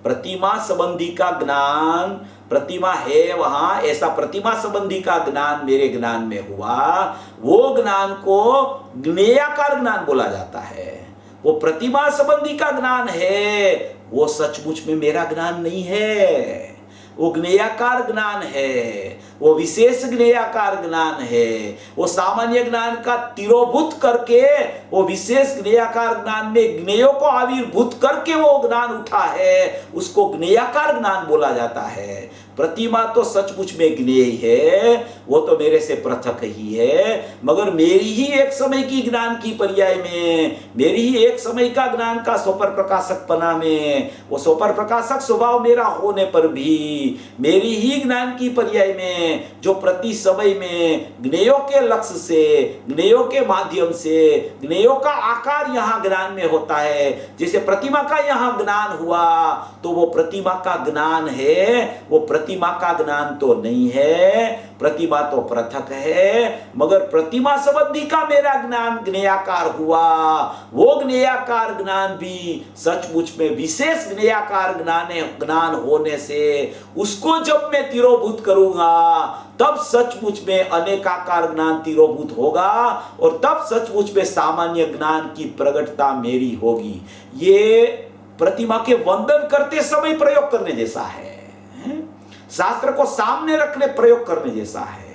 प्रतिमा संबंधी का ज्ञान, प्रतिमा है वहां, ऐसा प्रतिमा संबंधी का ज्ञान मेरे ज्ञान में हुआ, वो ज्ञान को ज्ञेयाकार ज्ञान बोला जाता है। वो प्रतिमा संबंधी का ज्ञान है, वो सचमुच में मेरा ज्ञान नहीं है, वो ज्ञेयाकार ज्ञान है, वो विशेष ज्ञेयाकार ज्ञान है, वो सामान्य ज्ञान का तिरोभूत करके वो विशेष ज्ञेयाकार ज्ञान में ज्ञेयों को आविर्भूत करके वो ज्ञान उठा है, उसको ज्ञेयाकार ज्ञान बोला जाता है। प्रतिमा तो सचमुच में ज्ञेय है, वो तो मेरे से पृथक ही है, मगर मेरी ही एक समय की ज्ञान की पर्याय में, मेरी ही एक समय का ज्ञान का स्वपर प्रकाशकपना में, वो स्वपर प्रकाशक स्वभाव मेरा होने पर भी मेरी ही ज्ञान की पर्याय में जो प्रति समय में ज्ञेयों के लक्ष्य से, ज्ञेयों के माध्यम से, ज्ञेयों का आकार यहाँ ज्ञान में होता है। जैसे प्रतिमा का यहाँ ज्ञान हुआ, तो वो प्रतिमा का ज्ञान है, वो प्रतिमा का ज्ञान तो नहीं है, प्रतिमा तो पृथक है, मगर प्रतिमा संबंधी का मेरा ज्ञान ज्ञेयाकार हुआ, वो ज्ञेयाकार ज्ञान भी सचमुच में विशेष ज्ञेयाकार ज्ञान होने से उसको जब मैं तिरोभूत करूंगा तब सचमुच में अनेकाकार ज्ञान तिरोभूत होगा, और तब सचमुच में सामान्य ज्ञान की प्रगटता मेरी होगी। ये प्रतिमा के वंदन करते समय प्रयोग करने जैसा है, शास्त्र को सामने रखने प्रयोग करने जैसा है।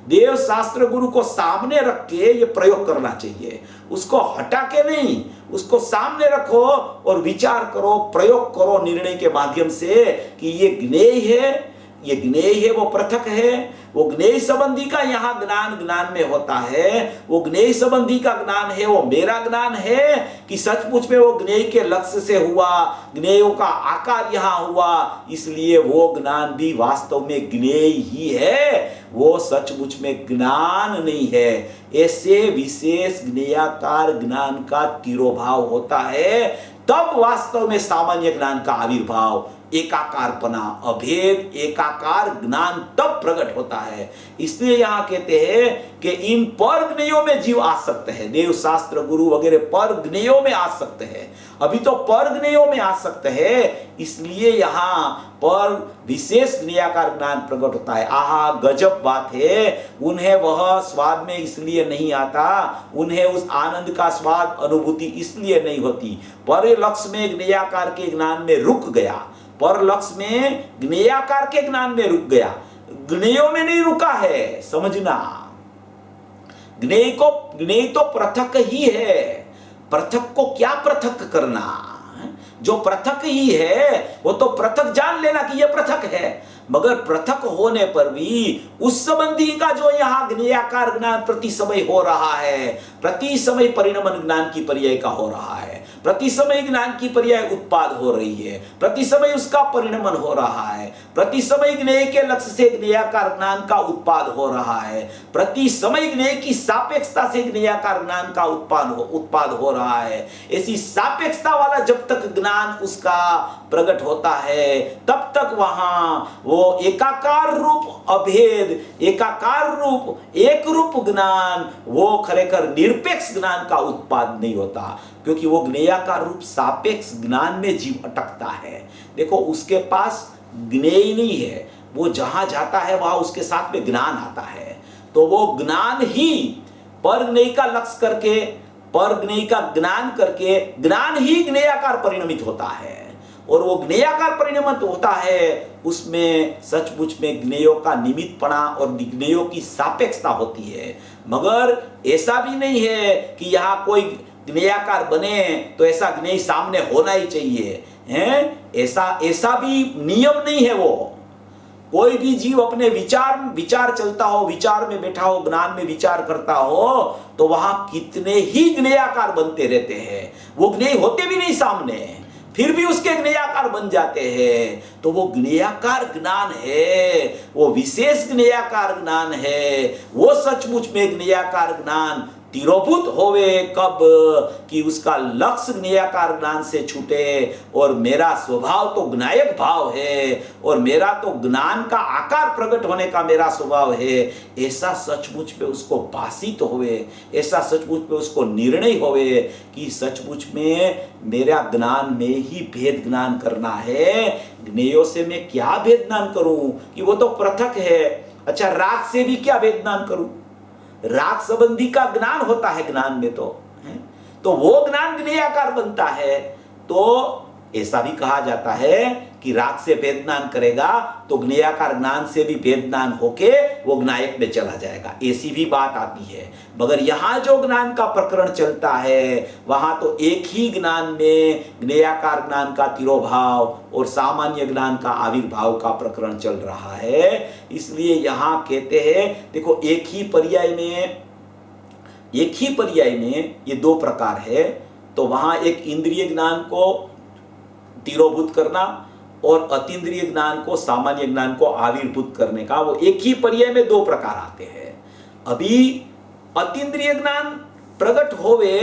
देव शास्त्र गुरु को सामने रख के ये प्रयोग करना चाहिए, उसको हटा के नहीं, उसको सामने रखो और विचार करो, प्रयोग करो निर्णय के माध्यम से कि ये ज्ञेय है, ये ज्ञेय है, वो पृथक है। वो ज्ञेय संबंधी का यहाँ ज्ञान में होता है, वो ज्ञेय संबंधी का ज्ञान है, वो मेरा ज्ञान है कि सचमुच में वो ज्ञेय के लक्ष्य से हुआ, ज्ञेयों का आकार यहाँ हुआ, इसलिए वो ज्ञान भी वास्तव में ज्ञेय ही है, वो सचमुच में ज्ञान नहीं है। ऐसे विशेष ज्ञेयाकार ज्ञान का तिरोभाव होता है, तब वास्तव में सामान्य ज्ञान का आविर्भाव, एकाकारपना, अभेद एकाकार ज्ञान तब प्रकट होता है। इसलिए यहां कहते हैं कि इन पर ज्ञेयों में जीव आ सकते हैं, देव शास्त्र गुरु वगैरह पर ज्ञेयों में आ सकते हैं, अभी तो पर ज्ञेयों में आ सकते हैं, इसलिए यहां पर विशेष ज्ञेयाकार ज्ञान प्रकट होता है। आहा, गजब बात है, उन्हें वह स्वाद में इसलिए नहीं आता, उन्हें उस आनंद का स्वाद अनुभूति इसलिए नहीं होती, पर लक्ष्य में ज्ञेयाकार के ज्ञान में रुक गया, पर लक्ष्य में ज्ञेयाकार के ज्ञान में रुक गया, ज्ञेयों में नहीं रुका है। समझना, ज्ञेय तो पृथक ही है, पृथक को क्या पृथक करना, जो पृथक ही है वो तो पृथक जान लेना कि यह पृथक है, मगर पृथक होने पर भी उस संबंधी का जो यहाँ ज्ञेयाकार ज्ञान प्रति समय हो रहा है, प्रति समय परिणमन ज्ञान की पर्याय का हो रहा है, प्रति समय ज्ञान की पर्याय उत्पाद हो रही है, प्रति समय उसका परिणमन हो रहा है, प्रति समय ज्ञेय के लक्ष्य से ज्ञेयाकार ज्ञान का उत्पाद हो रहा है, प्रति समय ज्ञेय की सापेक्षता से ज्ञेयाकार ज्ञान का उत्पाद हो रहा है। ऐसी सापेक्षता वाला जब तक ज्ञान उसका प्रकट होता है तब तक वहां वो एकाकार रूप अभेद, एकाकार रूप एक रूप ज्ञान, वो खरेखर निरपेक्ष ज्ञान का उत्पाद नहीं होता, क्योंकि वो ज्ञेयाकार रूप सापेक्ष ज्ञान में जीव अटकता है। देखो उसके पास ज्ञेय नहीं है, वो जहां जाता है वहां उसके साथ में ज्ञान आता है, तो वो ज्ञान ही पर ज्ञेय का लक्ष्य करके, पर ज्ञेय का ज्ञान करके ज्ञान ही ज्ञेयाकार परिणमित होता है, और वो ज्ञेयाकार परिणमित होता है उसमें सचमुच में ज्ञेयों का निमित्तपणा और ज्ञेयों की सापेक्षता होती है। मगर ऐसा भी नहीं है कि यहाँ कोई ज्ञेयाकार बने तो ऐसा ज्ञेय सामने होना ही चाहिए, हैं? ऐसा भी नियम नहीं है। वो कोई भी जीव अपने विचार चलता हो, विचार में बैठा हो, ज्ञान में विचार करता हो, तो वहां कितने ही ज्ञेयाकार बनते रहते हैं, वो ज्ञेय होते भी नहीं सामने, फिर भी उसके ज्ञेयाकार बन जाते हैं। तो वो ज्ञेयाकार ज्ञान है, वो विशेष ज्ञेयाकार ज्ञान है, वो सचमुच में ज्ञेयाकार ज्ञान तिरोभूत होवे कब कि उसका लक्ष्य ज्ञेयाकार ज्ञान से छूटे, और मेरा स्वभाव तो ज्ञायक भाव है, और मेरा तो ज्ञान का आकार प्रकट होने का मेरा स्वभाव है, ऐसा सचमुच में उसको भाषित होवे, ऐसा सचमुच में उसको निर्णय होवे कि सचमुच में मेरा ज्ञान में ही भेद ज्ञान करना है, ज्ञेयों से मैं क्या भेद ज्ञान करूं कि वो तो पृथक है। अच्छा, राग से भी क्या भेद ज्ञान करूं? राग संबंधी का ज्ञान होता है ज्ञान में, तो है तो वो ज्ञान ज्ञेयाकार बनता है। तो ऐसा भी कहा जाता है कि राग से भेद ज्ञान करेगा तो ज्ञेयाकार ज्ञान से भी भेद ज्ञान होके वो ज्ञायक में चला जाएगा, ऐसी भी बात आती है। मगर यहाँ जो ज्ञान का प्रकरण चलता है वहां तो एक ही ज्ञान में ज्ञेयाकार ज्ञान का तिरोभाव और सामान्य ज्ञान का आविर्भाव का प्रकरण चल रहा है। इसलिए यहाँ कहते हैं, देखो एक ही पर्याय में ये दो प्रकार है। तो वहां एक इंद्रिय ज्ञान को तिरोभूत करना और अतीन्द्रिय ज्ञान को, सामान्य ज्ञान को आविर्भूत करने का, वो एक ही पर्याय में दो प्रकार आते हैं। अभी अतीन्द्रिय ज्ञान प्रकट होवे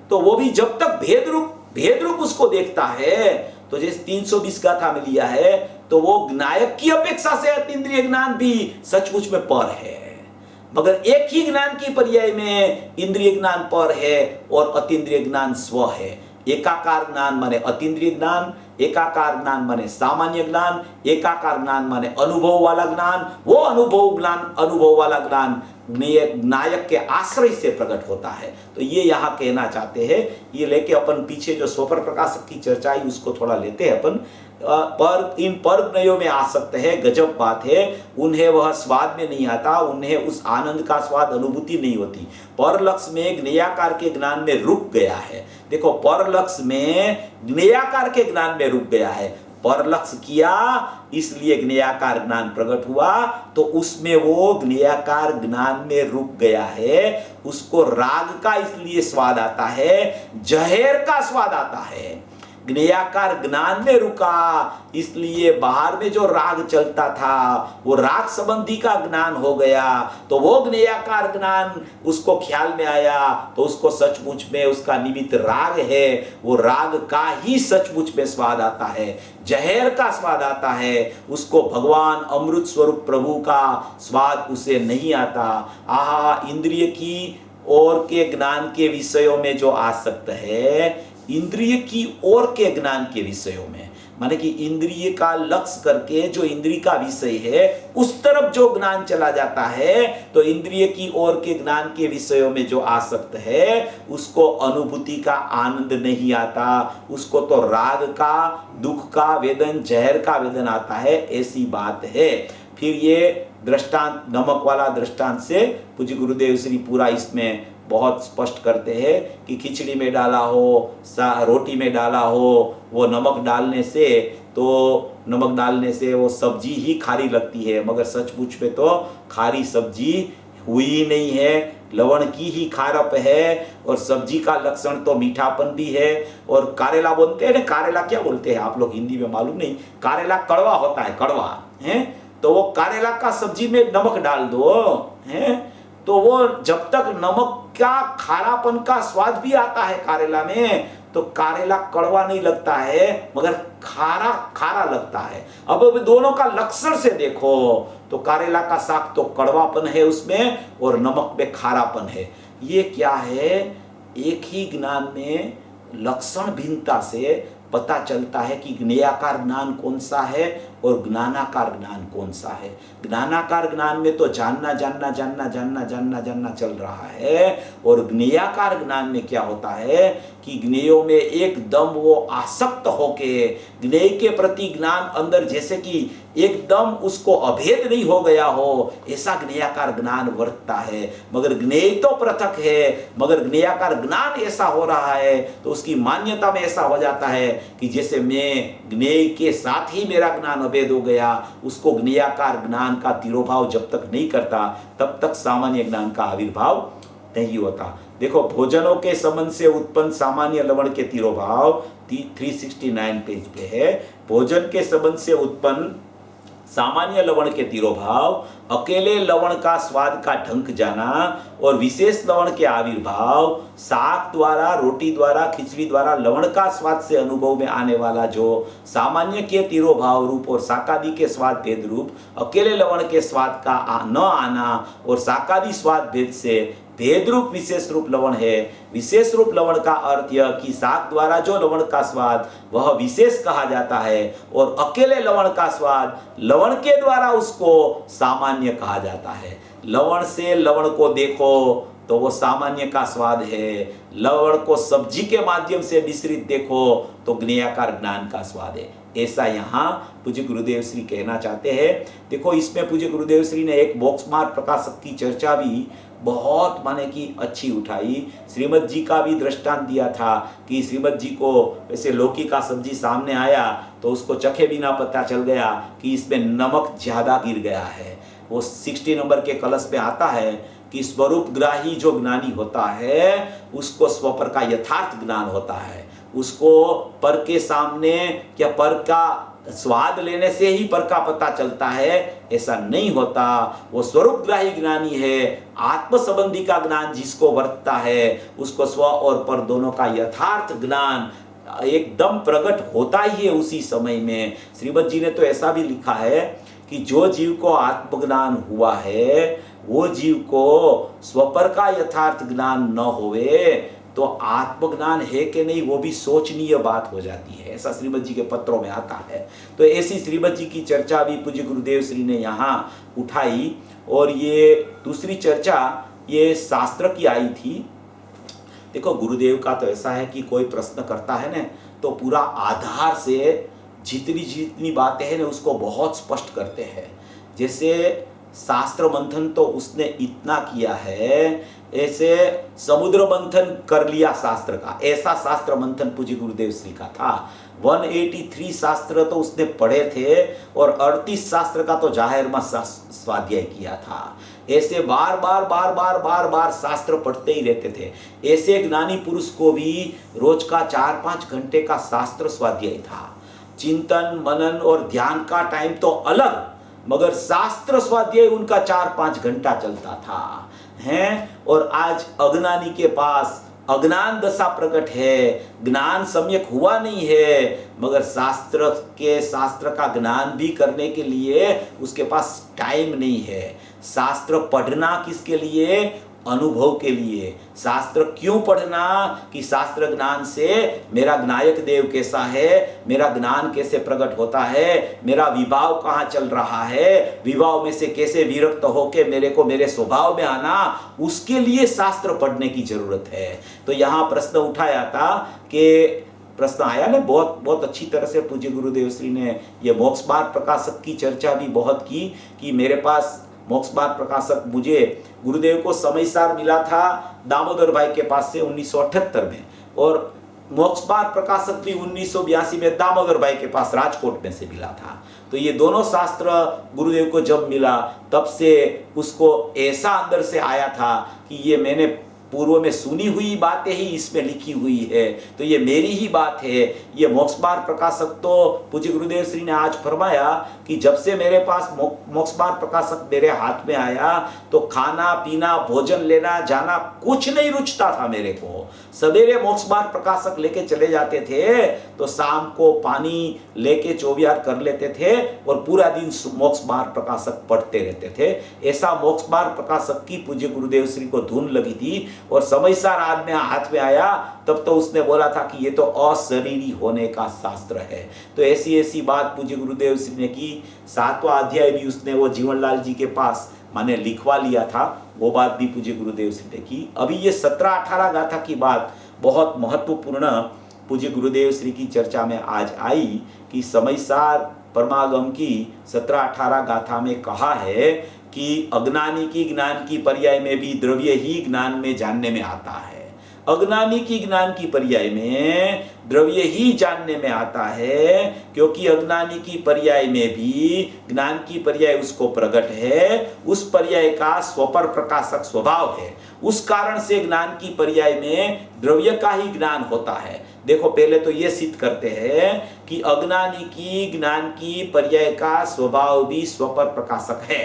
तो वो भी जब तक भेद रूप उसको देखता है, तो जैसे 320 गाथा में लिया है, तो वो ज्ञायक की अपेक्षा से अतीन्द्रिय ज्ञान भी सचमुच में पर है। मगर एक ही ज्ञान की पर्याय में इंद्रिय ज्ञान पर है और अतीन्द्रिय ज्ञान स्व है। एकाकार ज्ञान माने अतीन्द्रिय ज्ञान, एकाकार ज्ञान माने सामान्य ज्ञान, एकाकार ज्ञान माने अनुभव वाला ज्ञान। वो अनुभव वाला ज्ञान ज्ञायक के आश्रय से प्रकट होता है। तो ये यहाँ कहना चाहते हैं। ये लेके अपन पीछे जो स्वपर प्रकाशक की चर्चा आई उसको थोड़ा लेते हैं अपन। पर इन पर ज्ञेयों में आसक्त है, गजब बात है। उन्हें वह स्वाद में नहीं आता, उन्हें उस आनंद का स्वाद अनुभूति नहीं होती। पर लक्ष्य में ज्ञेयाकार के ज्ञान में रुक गया है। देखो, पर लक्ष्य में ज्ञेयाकार के ज्ञान में रुक गया है। पर लक्ष्य किया इसलिए ज्ञेयाकार ज्ञान प्रकट हुआ, तो उसमें वो ज्ञेयाकार ज्ञान में रुक गया है। उसको राग का इसलिए स्वाद आता है, जहर का स्वाद आता है। ज्ञेयाकार ज्ञान में रुका इसलिए बाहर में जो राग चलता था वो राग संबंधी का ज्ञान हो गया। तो वो ज्ञेयाकार ज्ञान उसको ख्याल में आया, तो उसको सचमुच में उसका निमित्त राग है, वो राग का ही सचमुच में स्वाद आता है, जहर का स्वाद आता है। उसको भगवान अमृत स्वरूप प्रभु का स्वाद उसे नहीं आता। आहा, इंद्रिय की ओर के ज्ञान के विषयों में जो आसक्त है, इंद्रिय की ओर के ज्ञान के विषयों में, माने कि इंद्रिय का लक्ष्य करके जो इंद्रिय का विषय है उस तरफ जो ज्ञान चला जाता है, तो इंद्रिय की ओर के ज्ञान के विषयों में जो आसक्त है उसको अनुभूति का आनंद नहीं आता, उसको तो राग का, दुख का वेदन, जहर का वेदन आता है, ऐसी बात है। फिर ये दृष्टांत, नमक वाला दृष्टांत से पूज्य गुरुदेव श्री पूरा इसमें बहुत स्पष्ट करते हैं कि खिचड़ी में डाला हो, रोटी में डाला हो, वो नमक डालने से वो सब्जी ही खारी लगती है, मगर सचमुच में तो खारी सब्जी हुई नहीं है, लवण की ही खारप है, और सब्जी का लक्षण तो मीठापन भी है। और कारेला बोलते हैं ना, कारेला क्या बोलते हैं आप लोग हिंदी में मालूम नहीं, कारेला कड़वा होता है, कड़वा है। तो वो कारेला का सब्जी में नमक डाल दो है, तो वो जब तक नमक का खारापन का स्वाद भी आता है कारेला में, तो कारेला कड़वा नहीं लगता है, मगर खारा खारा लगता है। अब दोनों का लक्षण से देखो तो कारेला का साग तो कड़वापन है उसमें, और नमक में खारापन है। ये क्या है, एक ही ज्ञान में लक्षण भिन्नता से पता चलता है कि ज्ञेयाकार ज्ञान कौन सा है और ज्ञानाकार ज्ञान कौन सा है। ज्ञानाकार ज्ञान में तो जानना जानना जानना जानना जानना जानना चल रहा है, और ज्ञेयाकार ज्ञान में क्या होता है कि ज्ञेयों में एकदम वो आसक्त होके ज्ञेय के प्रति ज्ञान अंदर जैसे कि एकदम उसको अभेद नहीं हो गया हो, ऐसा ज्ञेयाकार ज्ञान वर्तता है। मगर ज्ञेय तो पृथक है, मगर ज्ञेयाकार ज्ञान ऐसा हो रहा है तो उसकी मान्यता में ऐसा हो जाता है कि जैसे मैं ज्ञेय के साथ ही मेरा ज्ञान अभेद हो गया। उसको ज्ञेयाकार ज्ञान का तिरोभाव जब तक नहीं करता तब तक सामान्य ज्ञान का आविर्भाव नहीं होता। देखो, भोजनों के संबंध से उत्पन्न सामान्य लवण के तिरोभाव 369 पेज पे है। भोजन के संबंध से उत्पन्न सामान्य लवण के तिरोभाव, अकेले लवण का स्वाद का ढंक जाना और विशेष लवण के आविर्भाव, साग द्वारा, रोटी द्वारा, खिचड़ी द्वारा लवण का स्वाद से अनुभव में आने वाला जो सामान्य के तिरोभाव रूप और साकादी के स्वाद भेद रूप, अकेले लवण के स्वाद का न आना और साकादी स्वाद भेद से भेद रूप विशेष रूप लवण है। विशेष रूप लवण का अर्थ यह कि साग द्वारा जो लवण का स्वाद वह विशेष कहा जाता है, और अकेले लवण का स्वाद लवण के द्वारा उसको सामान्य कहा जाता है। लवण से लवण को देखो तो वो सामान्य का स्वाद है, लवण को सब्जी के माध्यम से मिश्रित देखो तो ज्ञेयाकार ज्ञान का स्वाद है। ऐसा यहाँ पूज्य गुरुदेव श्री कहना चाहते हैं। देखो, इसमें पूज्य गुरुदेव श्री ने एक मोक्षमार्ग प्रकाशक की चर्चा भी बहुत माने कि अच्छी उठाई। श्रीमद जी का भी दृष्टांत दिया था कि श्रीमद जी को वैसे लौकी का सब्जी सामने आया तो उसको चखे बिना पता चल गया कि इसमें नमक ज्यादा गिर गया है। वो 60 नंबर के कलश में आता है कि स्वरूप ग्राही जो ज्ञानी होता है उसको स्वपर का यथार्थ ज्ञान होता है। उसको पर के सामने या पर का स्वाद लेने से ही पर का पता चलता है, ऐसा नहीं होता। वो स्वरूप ग्राही ज्ञानी है, आत्म संबंधी का ज्ञान जिसको वर्तता है उसको स्व और पर दोनों का यथार्थ ज्ञान एकदम प्रकट होता ही है उसी समय में। श्रीमद जी ने तो ऐसा भी लिखा है कि जो जीव को आत्मज्ञान हुआ है वो जीव को स्वपर का यथार्थ ज्ञान न होवे तो आत्मज्ञान है कि नहीं वो भी सोचनीय बात हो जाती है। ऐसा श्रीमद जी के पत्रों में आता है। तो ऐसी श्रीमद जी की चर्चा भी पूज्य गुरुदेव श्री ने यहाँ उठाई। और ये दूसरी चर्चा ये शास्त्र की आई थी। देखो, गुरुदेव का तो ऐसा है कि कोई प्रश्न करता है ना तो पूरा आधार से जितनी जितनी बातें हैं ना उसको बहुत स्पष्ट करते हैं। जैसे शास्त्र मंथन तो उसने इतना किया है, ऐसे समुद्र मंथन कर लिया शास्त्र का, ऐसा शास्त्र मंथन पूज्य गुरुदेव श्री का था। 183 शास्त्र तो उसने पढ़े थे और 38 शास्त्र का तो जाहिर में स्वाध्याय किया था। ऐसे बार बार बार बार बार बार शास्त्र पढ़ते ही रहते थे। ऐसे ज्ञानी पुरुष को भी रोज का 4-5 घंटे का शास्त्र स्वाध्याय था। चिंतन मनन और ध्यान का टाइम तो अलग, मगर शास्त्र स्वाध्याय उनका 4-5 घंटा चलता था हैं। और आज अज्ञानी के पास अज्ञान दशा प्रकट है, ज्ञान सम्यक हुआ नहीं है, मगर शास्त्र का ज्ञान भी करने के लिए उसके पास टाइम नहीं है। शास्त्र पढ़ना किसके लिए? अनुभव के लिए। शास्त्र क्यों पढ़ना? कि शास्त्र ज्ञान से मेरा ज्ञायक देव कैसा है, मेरा ज्ञान कैसे प्रकट होता है, मेरा विभाव कहाँ चल रहा है, विभाव में से कैसे विरक्त होके मेरे को मेरे स्वभाव में आना, उसके लिए शास्त्र पढ़ने की जरूरत है। तो यहाँ प्रश्न उठाया था कि प्रश्न आया ना बहुत बहुत अच्छी तरह से पूज्य गुरुदेव श्री ने ये मोक्ष मार्ग प्रकाशक की चर्चा भी बहुत की कि मेरे पास मोक्ष मार्ग प्रकाशक मुझे गुरुदेव को समय सार मिला था दामोदर भाई के पास से 1978 में, और मोक्ष मार्ग प्रकाशक भी 1982 में दामोदर भाई के पास राजकोट में से मिला था। तो ये दोनों शास्त्र गुरुदेव को जब मिला तब से उसको ऐसा अंदर से आया था कि ये मैंने पूर्व में सुनी हुई बातें ही इसमें लिखी हुई है, तो ये मेरी ही बात है। ये मोक्ष मार्ग प्रकाशक तो पूज्य गुरुदेव श्री ने आज फरमाया कि जब से मेरे पास मोक्ष मार्ग प्रकाशक मेरे हाथ में आया तो खाना पीना भोजन लेना जाना कुछ नहीं रुचता था मेरे को। सवेरे मोक्ष मार्ग प्रकाशक लेके चले जाते थे तो शाम को पानी लेके चौबियार कर लेते थे और पूरा दिन मोक्ष मार्ग प्रकाशक पढ़ते रहते थे। ऐसा मोक्ष मार्ग प्रकाशक की पूज्य गुरुदेव श्री को धुन लगी थी और समयसार आज में हाथ में आया तब तो उसने बोला था कि ये तो अशरीरी होने का शास्त्र है। तो ऐसी ऐसी बात पूज्य गुरुदेव श्री ने की। 7वां अध्याय भी उसने वो जीवनलाल जी के पास माने लिखवा लिया था, वो बात भी पूज्य गुरुदेव श्री ने की। अभी ये 17-18 गाथा की बात बहुत महत्वपूर्ण पूज्य गुरुदेव श्री की चर्चा में आज आई कि समयसार परमागम की 17-18 गाथा में कहा है कि अज्ञानी की ज्ञान की पर्याय में भी द्रव्य ही ज्ञान में जानने में आता है। अज्ञानी की ज्ञान की पर्याय में द्रव्य ही जानने में आता है, क्योंकि अज्ञानी की पर्याय में भी ज्ञान की पर्याय उसको प्रकट है, उस पर्याय का स्वपर प्रकाशक स्वभाव है। उस कारण से ज्ञान की पर्याय में द्रव्य का ही ज्ञान होता है। देखो पहले तो ये सिद्ध करते हैं कि अज्ञानी की ज्ञान की पर्याय का स्वभाव भी स्वपर प्रकाशक है।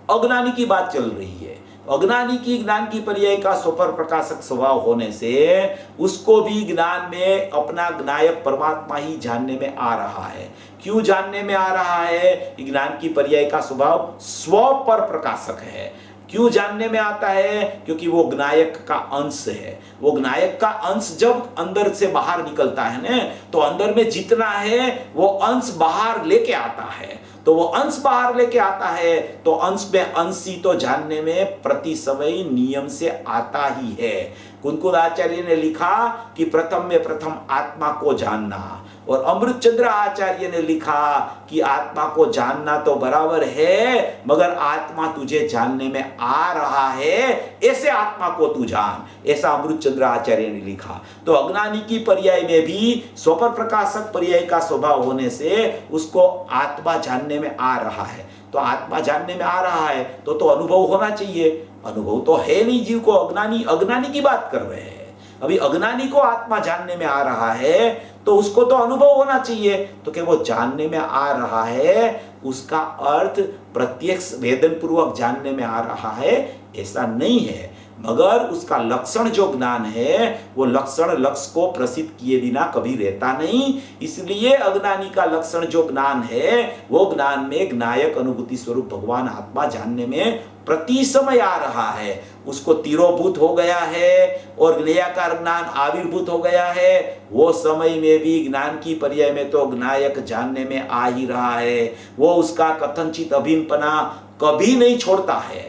अज्ञानी की बात चल रही है। अज्ञानी की ज्ञान की पर्याय का स्वपर प्रकाशक स्वभाव होने से उसको भी ज्ञान में अपना ज्ञायक परमात्मा ही जानने में आ रहा है। क्यों जानने में आ रहा है? ज्ञान की पर्याय का स्वभाव स्वपर प्रकाशक है। क्यों जानने में आता है? क्योंकि वो ज्ञायक का अंश है। वो ज्ञायक का अंश जब अंदर से बाहर निकलता है ना, तो अंदर में जितना है वो अंश बाहर लेके आता है। तो वो अंश बाहर लेके आता है तो अंश में अंशी तो जानने में प्रति समय नियम से आता ही है। कुंकुल आचार्य ने लिखा कि प्रथम में प्रथम आत्मा को जानना, और अमृत चंद्र आचार्य ने लिखा कि आत्मा को जानना तो बराबर है, मगर आत्मा तुझे जानने में आ रहा है, ऐसे आत्मा को तू जान। ऐसा अमृत चंद्र आचार्य ने लिखा। तो अज्ञानी की पर्याय में भी स्वपर प्रकाशक पर्याय का स्वभाव होने से उसको आत्मा जानने में आ रहा है। तो आत्मा जानने में आ रहा है तो अनुभव होना चाहिए। अनुभव तो है नहीं जीव को। अज्ञानी की बात कर रहे हैं। अभी अज्ञानी को आत्मा जानने में आ रहा है तो उसको तो अनुभव होना चाहिए। तो क्या वो जानने में आ रहा है उसका अर्थ प्रत्यक्ष वेदन पूर्वक जानने में आ रहा है ऐसा नहीं है, मगर उसका लक्षण जो ज्ञान है वो लक्षण लक्ष्य को प्रसिद्ध किए बिना कभी रहता नहीं। इसलिए अज्ञानी का लक्षण जो ज्ञान है वो ज्ञान में ज्ञायक अनुभूति स्वरूप भगवान आत्मा जानने में प्रति समय आ रहा है। उसको तिरोभूत हो गया है और ज्ञेयाकार ज्ञान आविर्भूत हो गया है। वो समय में भी ज्ञान की पर्याय में तो ज्ञायक जानने में आ ही रहा है। वो उसका कथनचित अभिन्नपना कभी नहीं छोड़ता है,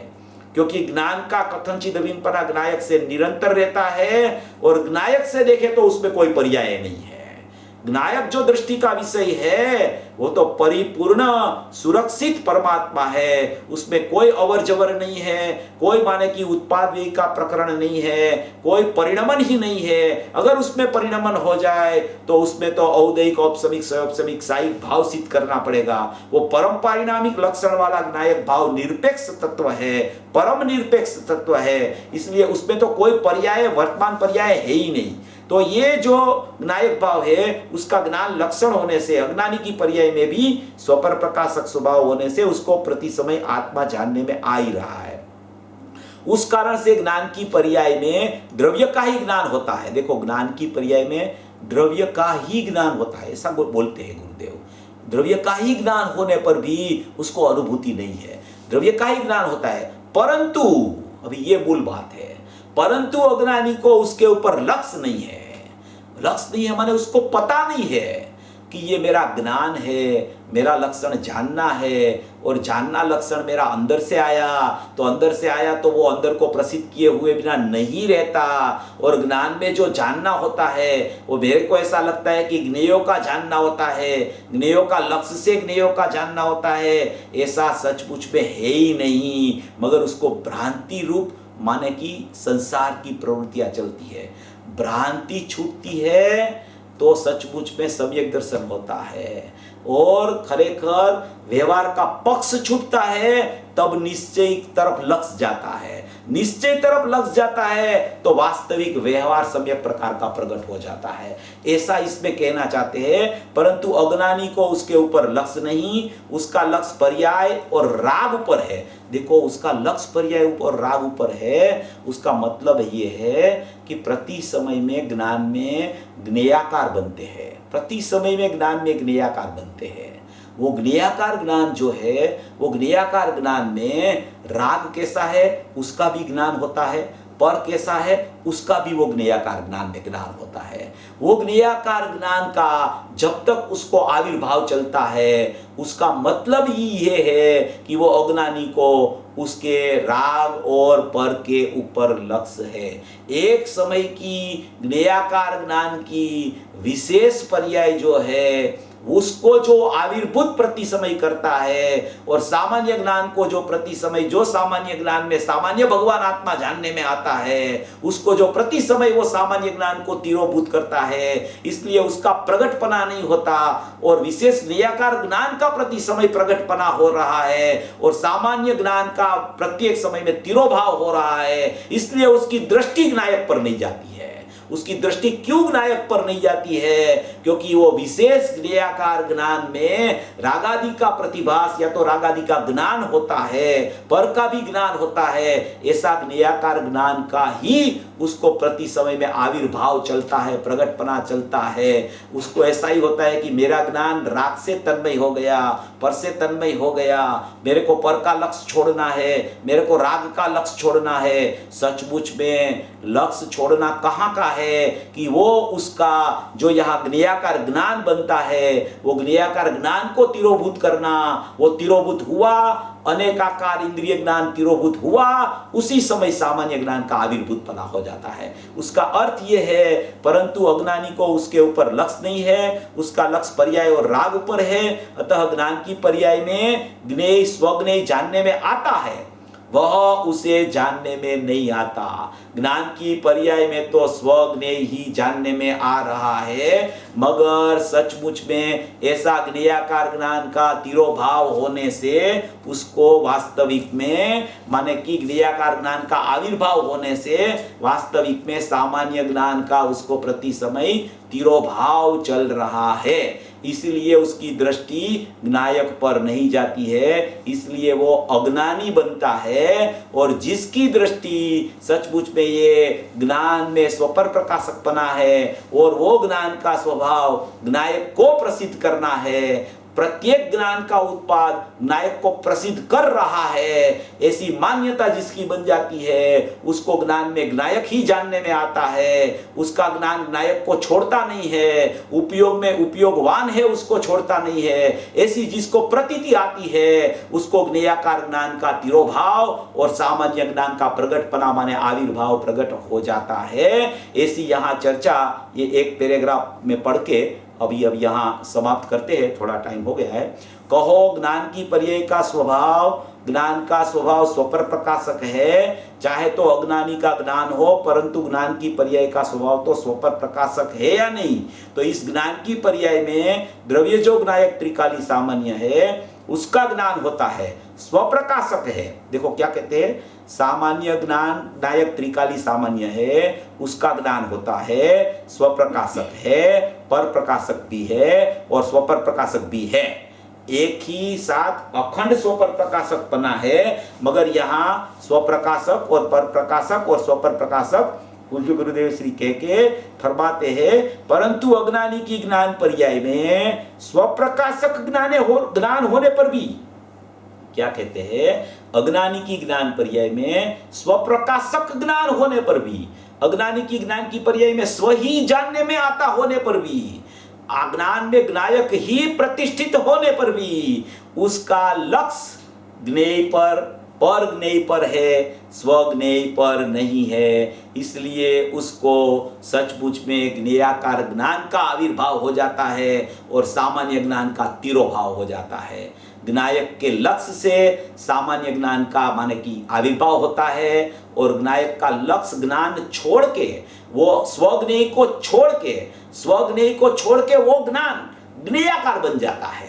क्योंकि ज्ञान का कथनचित अभिन्नपना ज्ञायक से निरंतर रहता है, और ज्ञायक से देखे तो उसमें कोई पर्याय नहीं है। ज्ञायक जो दृष्टि का विषय है वो तो परिपूर्ण सुरक्षित परमात्मा है। उसमें कोई अवर जवर नहीं है, कोई माने कि उत्पाद व्यय का प्रकरण नहीं है, कोई परिणमन ही नहीं है। अगर उसमें परिणमन हो जाए तो उसमें तो औदैहिक औपसमिक स्वयंसमिक साहिक भाव सिद्ध करना पड़ेगा। वो परम पारिणामिक लक्षण वाला ज्ञायक भाव निरपेक्ष तत्व है, परम निरपेक्ष तत्व है। इसलिए उसमें तो कोई पर्याय वर्तमान पर्याय है ही नहीं। तो ये जो ज्ञायक भाव है उसका ज्ञान लक्षण होने से अज्ञानी की पर्याय में भी स्वपर प्रकाशक स्वभाव होने से उसको प्रति समय आत्मा जानने में आ ही रहा है। उस कारण से ज्ञान की पर्याय में द्रव्य का ही ज्ञान होता है। देखो ज्ञान की पर्याय में द्रव्य का ही ज्ञान होता है ऐसा बोलते हैं गुरुदेव। द्रव्य का ही ज्ञान होने पर भी उसको अनुभूति नहीं है। द्रव्य का ही ज्ञान होता है, परंतु अभी ये मूल बात है, परंतु अज्ञानी को उसके ऊपर लक्ष्य नहीं है। लक्ष्य नहीं है माने उसको पता नहीं है कि ये मेरा ज्ञान है, मेरा लक्षण जानना है, और जानना लक्षण मेरा अंदर से आया तो अंदर से आया तो वो अंदर को प्रसिद्ध किए हुए बिना नहीं रहता। और ज्ञान में जो जानना होता है वो मेरे को ऐसा लगता है कि ज्ञेयों का जानना होता है, ज्ञेयों का लक्ष्य से ज्ञेयों का जानना होता है। ऐसा सचमुच में है ही नहीं, मगर उसको भ्रांति रूप माने कि संसार की प्रवृत्तियां चलती है, भ्रांति छूटती है तो सचमुच में सम्यक दर्शन होता है, और खरेखर व्यवहार का पक्ष छूटता है तब निश्चय तरफ लक्ष्य जाता है, निश्चय तरफ लक्ष्य जाता है तो वास्तविक व्यवहार सम्यक प्रकार का प्रकट हो जाता है, ऐसा इसमें कहना चाहते हैं। परंतु अज्ञानी को उसके ऊपर लक्ष्य नहीं, उसका लक्ष्य पर्याय और राग ऊपर है। देखो, उसका लक्ष्य पर्याय ऊपर राग ऊपर है, उसका मतलब ये है कि प्रति समय में ज्ञान में ज्ञेयाकार बनते हैं, प्रति समय में ज्ञान में ज्ञेयाकार बनते हैं। वो ज्ञेयाकार ज्ञान जो है, वो ज्ञेयाकार ज्ञान में राग कैसा है उसका भी ज्ञान होता है, पर कैसा है उसका भी वो ज्ञेयाकार ज्ञान में ज्ञान होता है। वो ज्ञेयाकार ज्ञान का जब तक उसको आविर्भाव चलता है, उसका मतलब ही ये है कि वो अज्ञानी को उसके राग और पर के ऊपर लक्ष्य है। एक समय की ज्ञेयाकार ज्ञान की विशेष पर्याय जो है उसको जो आविर्भूत प्रति समय करता है, और सामान्य ज्ञान को जो प्रति समय, जो सामान्य ज्ञान में सामान्य भगवान आत्मा जानने में आता है, उसको जो प्रति समय वो सामान्य ज्ञान को तिरोभूत करता है, इसलिए उसका प्रगटपना नहीं होता, और विशेष ज्ञेयाकार ज्ञान का प्रति समय प्रगटपना हो रहा है, और सामान्य ज्ञान का प्रत्येक समय में तिरोभाव हो रहा है, इसलिए उसकी दृष्टि ज्ञायक पर नहीं जाती है। उसकी दृष्टि क्यों ज्ञायक पर नहीं जाती है? क्योंकि वो विशेष ज्ञेयाकार ज्ञान में रागादि का प्रतिभास या तो रागादि का ज्ञान होता है, पर का भी ज्ञान होता है, ऐसा ज्ञेयाकार ज्ञान का ही उसको प्रति समय में आविर्भाव चलता है, प्रगटपना चलता है। उसको ऐसा ही होता है कि मेरा ज्ञान राग से तन्मय हो गया, पर से तन्मय हो गया, मेरे को पर का लक्ष्य छोड़ना है, मेरे को राग का लक्ष्य छोड़ना है। सचमुच में लक्ष्य छोड़ना कहाँ का है कि वो उसका जो यहाँ ज्ञेयाकार ज्ञान बनता है, वो ज्ञेयाकार ज्ञान को तिरोभूत करना, वो तिरोभूत हुआ, अनेकाकार इंद्रिय ज्ञान तिरोभूत हुआ, उसी समय सामान्य ज्ञान का आविर्भूतपना हो जाता है। उसका अर्थ यह है, परंतु अज्ञानी को उसके ऊपर लक्ष्य नहीं है, उसका लक्ष्य पर्याय और राग ऊपर है, अतः ज्ञान की पर्याय में ज्ञेय स्वज्ञेय जानने में आता है, वह उसे जानने में नहीं आता। ज्ञान की पर्याय में तो स्वज्ञेय ही जानने में आ रहा है, मगर सचमुच में ऐसा ज्ञेयाकार ज्ञान का तिरोभाव होने से उसको वास्तविक में, माने कि ज्ञेयाकार ज्ञान का आविर्भाव होने से वास्तविक में सामान्य ज्ञान का उसको प्रति समय तिरोभाव चल रहा है, इसलिए उसकी दृष्टि ज्ञायक पर नहीं जाती है, इसलिए वो अज्ञानी बनता है। और जिसकी दृष्टि सचमुच में ये ज्ञान में स्वपर प्रकाशकपना है, और वो ज्ञान का स्वभाव ज्ञायक को प्रसिद्ध करना है, प्रत्येक ज्ञान का उत्पाद नायक को प्रसिद्ध कर रहा है, ऐसी मान्यता जिसकी बन जाती है, उसको ज्ञान में ज्ञायक ही जानने में आता है, उसका ज्ञान नायक को छोड़ता नहीं है, उपयोग में उपयोगवान है उसको छोड़ता नहीं है, ऐसी जिसको प्रतीति आती है उसको ज्ञेयाकार ज्ञान का तिरोभाव और सामान्य ज्ञान का प्रगटपना माने आविर्भाव प्रकट हो जाता है। ऐसी यहाँ चर्चा ये एक पैराग्राफ में पढ़ के अभी यहाँ समाप्त करते हैं, थोड़ा टाइम हो गया है। कहो ज्ञान की पर्याय का स्वभाव, ज्ञान का स्वभाव स्वपर प्रकाशक है, चाहे तो अज्ञानी का ज्ञान हो, परंतु ज्ञान की पर्याय का स्वभाव तो स्वपर प्रकाशक है या नहीं? तो इस ज्ञान की पर्याय में द्रव्य जो ज्ञायक त्रिकाली सामान्य है उसका ज्ञान होता है, स्वप्रकाशक है। देखो क्या कहते हैं, सामान्य ज्ञान ज्ञायक त्रिकाली सामान्य है, उसका ज्ञान होता है, स्वप्रकाशक है, पर प्रकाशक भी है और स्वपर प्रकाशक भी है। एक ही साथ अखंड स्वपर प्रकाशक बना है, मगर यहाँ स्वप्रकाशक और पर प्रकाशक और स्वपर प्रकाशक पूज्य गुरुदेव श्री कह के फरमाते हैं, परंतु अज्ञानी की ज्ञान पर्याय में स्वप्रकाशक ज्ञान होने पर भी, क्या कहते हैं, अज्ञानी की ज्ञान पर्याय में स्वप्रकाशक ज्ञान होने पर भी, अज्ञानी की ज्ञान की पर्याय में स्व ही जानने में आता होने पर भी, अज्ञान में ज्ञायक ही प्रतिष्ठित होने पर भी उसका लक्ष्य ज्ञेय पर ज्ञेय पर है, स्वज्ञेय पर नहीं है, इसलिए उसको सचमुच में ज्ञेयाकार ज्ञान का आविर्भाव हो जाता है और सामान्य ज्ञान का तिरोभाव हो जाता है। ज्ञायक के लक्ष्य से सामान्य ज्ञान का माने कि आविर्भाव होता है, और ज्ञायक का लक्ष्य ज्ञान छोड़ के, वो स्वज्ञेय को छोड़ के, स्वज्ञेय को छोड़ के वो ज्ञान ज्ञेयाकार बन जाता है।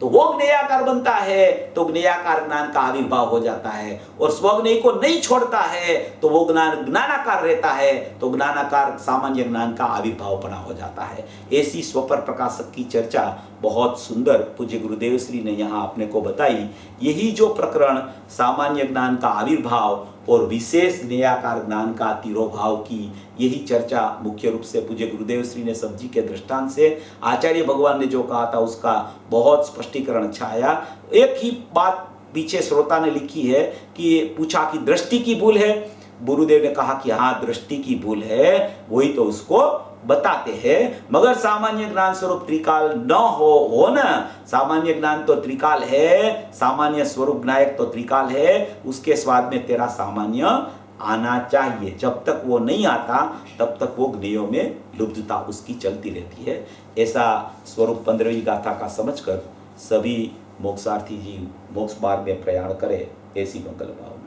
तो वो ज्ञेयाकार बनता है तो ज्ञेयाकार ज्ञान का आविर्भाव हो जाता है, और स्वज्ञेय को नहीं छोड़ता है तो वो ज्ञान ज्ञानाकार रहता है, तो ज्ञानाकार सामान्य ज्ञान का आविर्भाव बना हो जाता है। ऐसी स्वपर प्रकाशक की चर्चा बहुत सुंदर पूज्य गुरुदेव श्री ने यहाँ अपने को बताई। यही जो प्रकरण सामान्य ज्ञान का आविर्भाव और विशेष ज्ञेयाकार ज्ञान का तिरोभाव की, यही चर्चा मुख्य रूप से पूज्य गुरुदेव श्री ने सब्जी के दृष्टांत से आचार्य भगवान ने जो कहा था उसका बहुत स्पष्टीकरण अच्छा आया। एक ही बात पीछे श्रोता ने लिखी है कि पूछा कि दृष्टि की भूल है, गुरुदेव ने कहा कि हाँ दृष्टि की भूल है, वही तो उसको बताते हैं, मगर सामान्य ज्ञान स्वरूप त्रिकाल न हो ना, सामान्य ज्ञान तो त्रिकाल है, सामान्य स्वरूप ज्ञायक तो त्रिकाल है, उसके स्वाद में तेरा सामान्य आना चाहिए। जब तक वो नहीं आता तब तक वो ज्ञेयों में लुब्धता उसकी चलती रहती है। ऐसा स्वरूप 15वीं गाथा का समझकर सभी मोक्षार्थी जी मोक्ष मार्ग में प्रयाण करें, ऐसी मंगल भावना।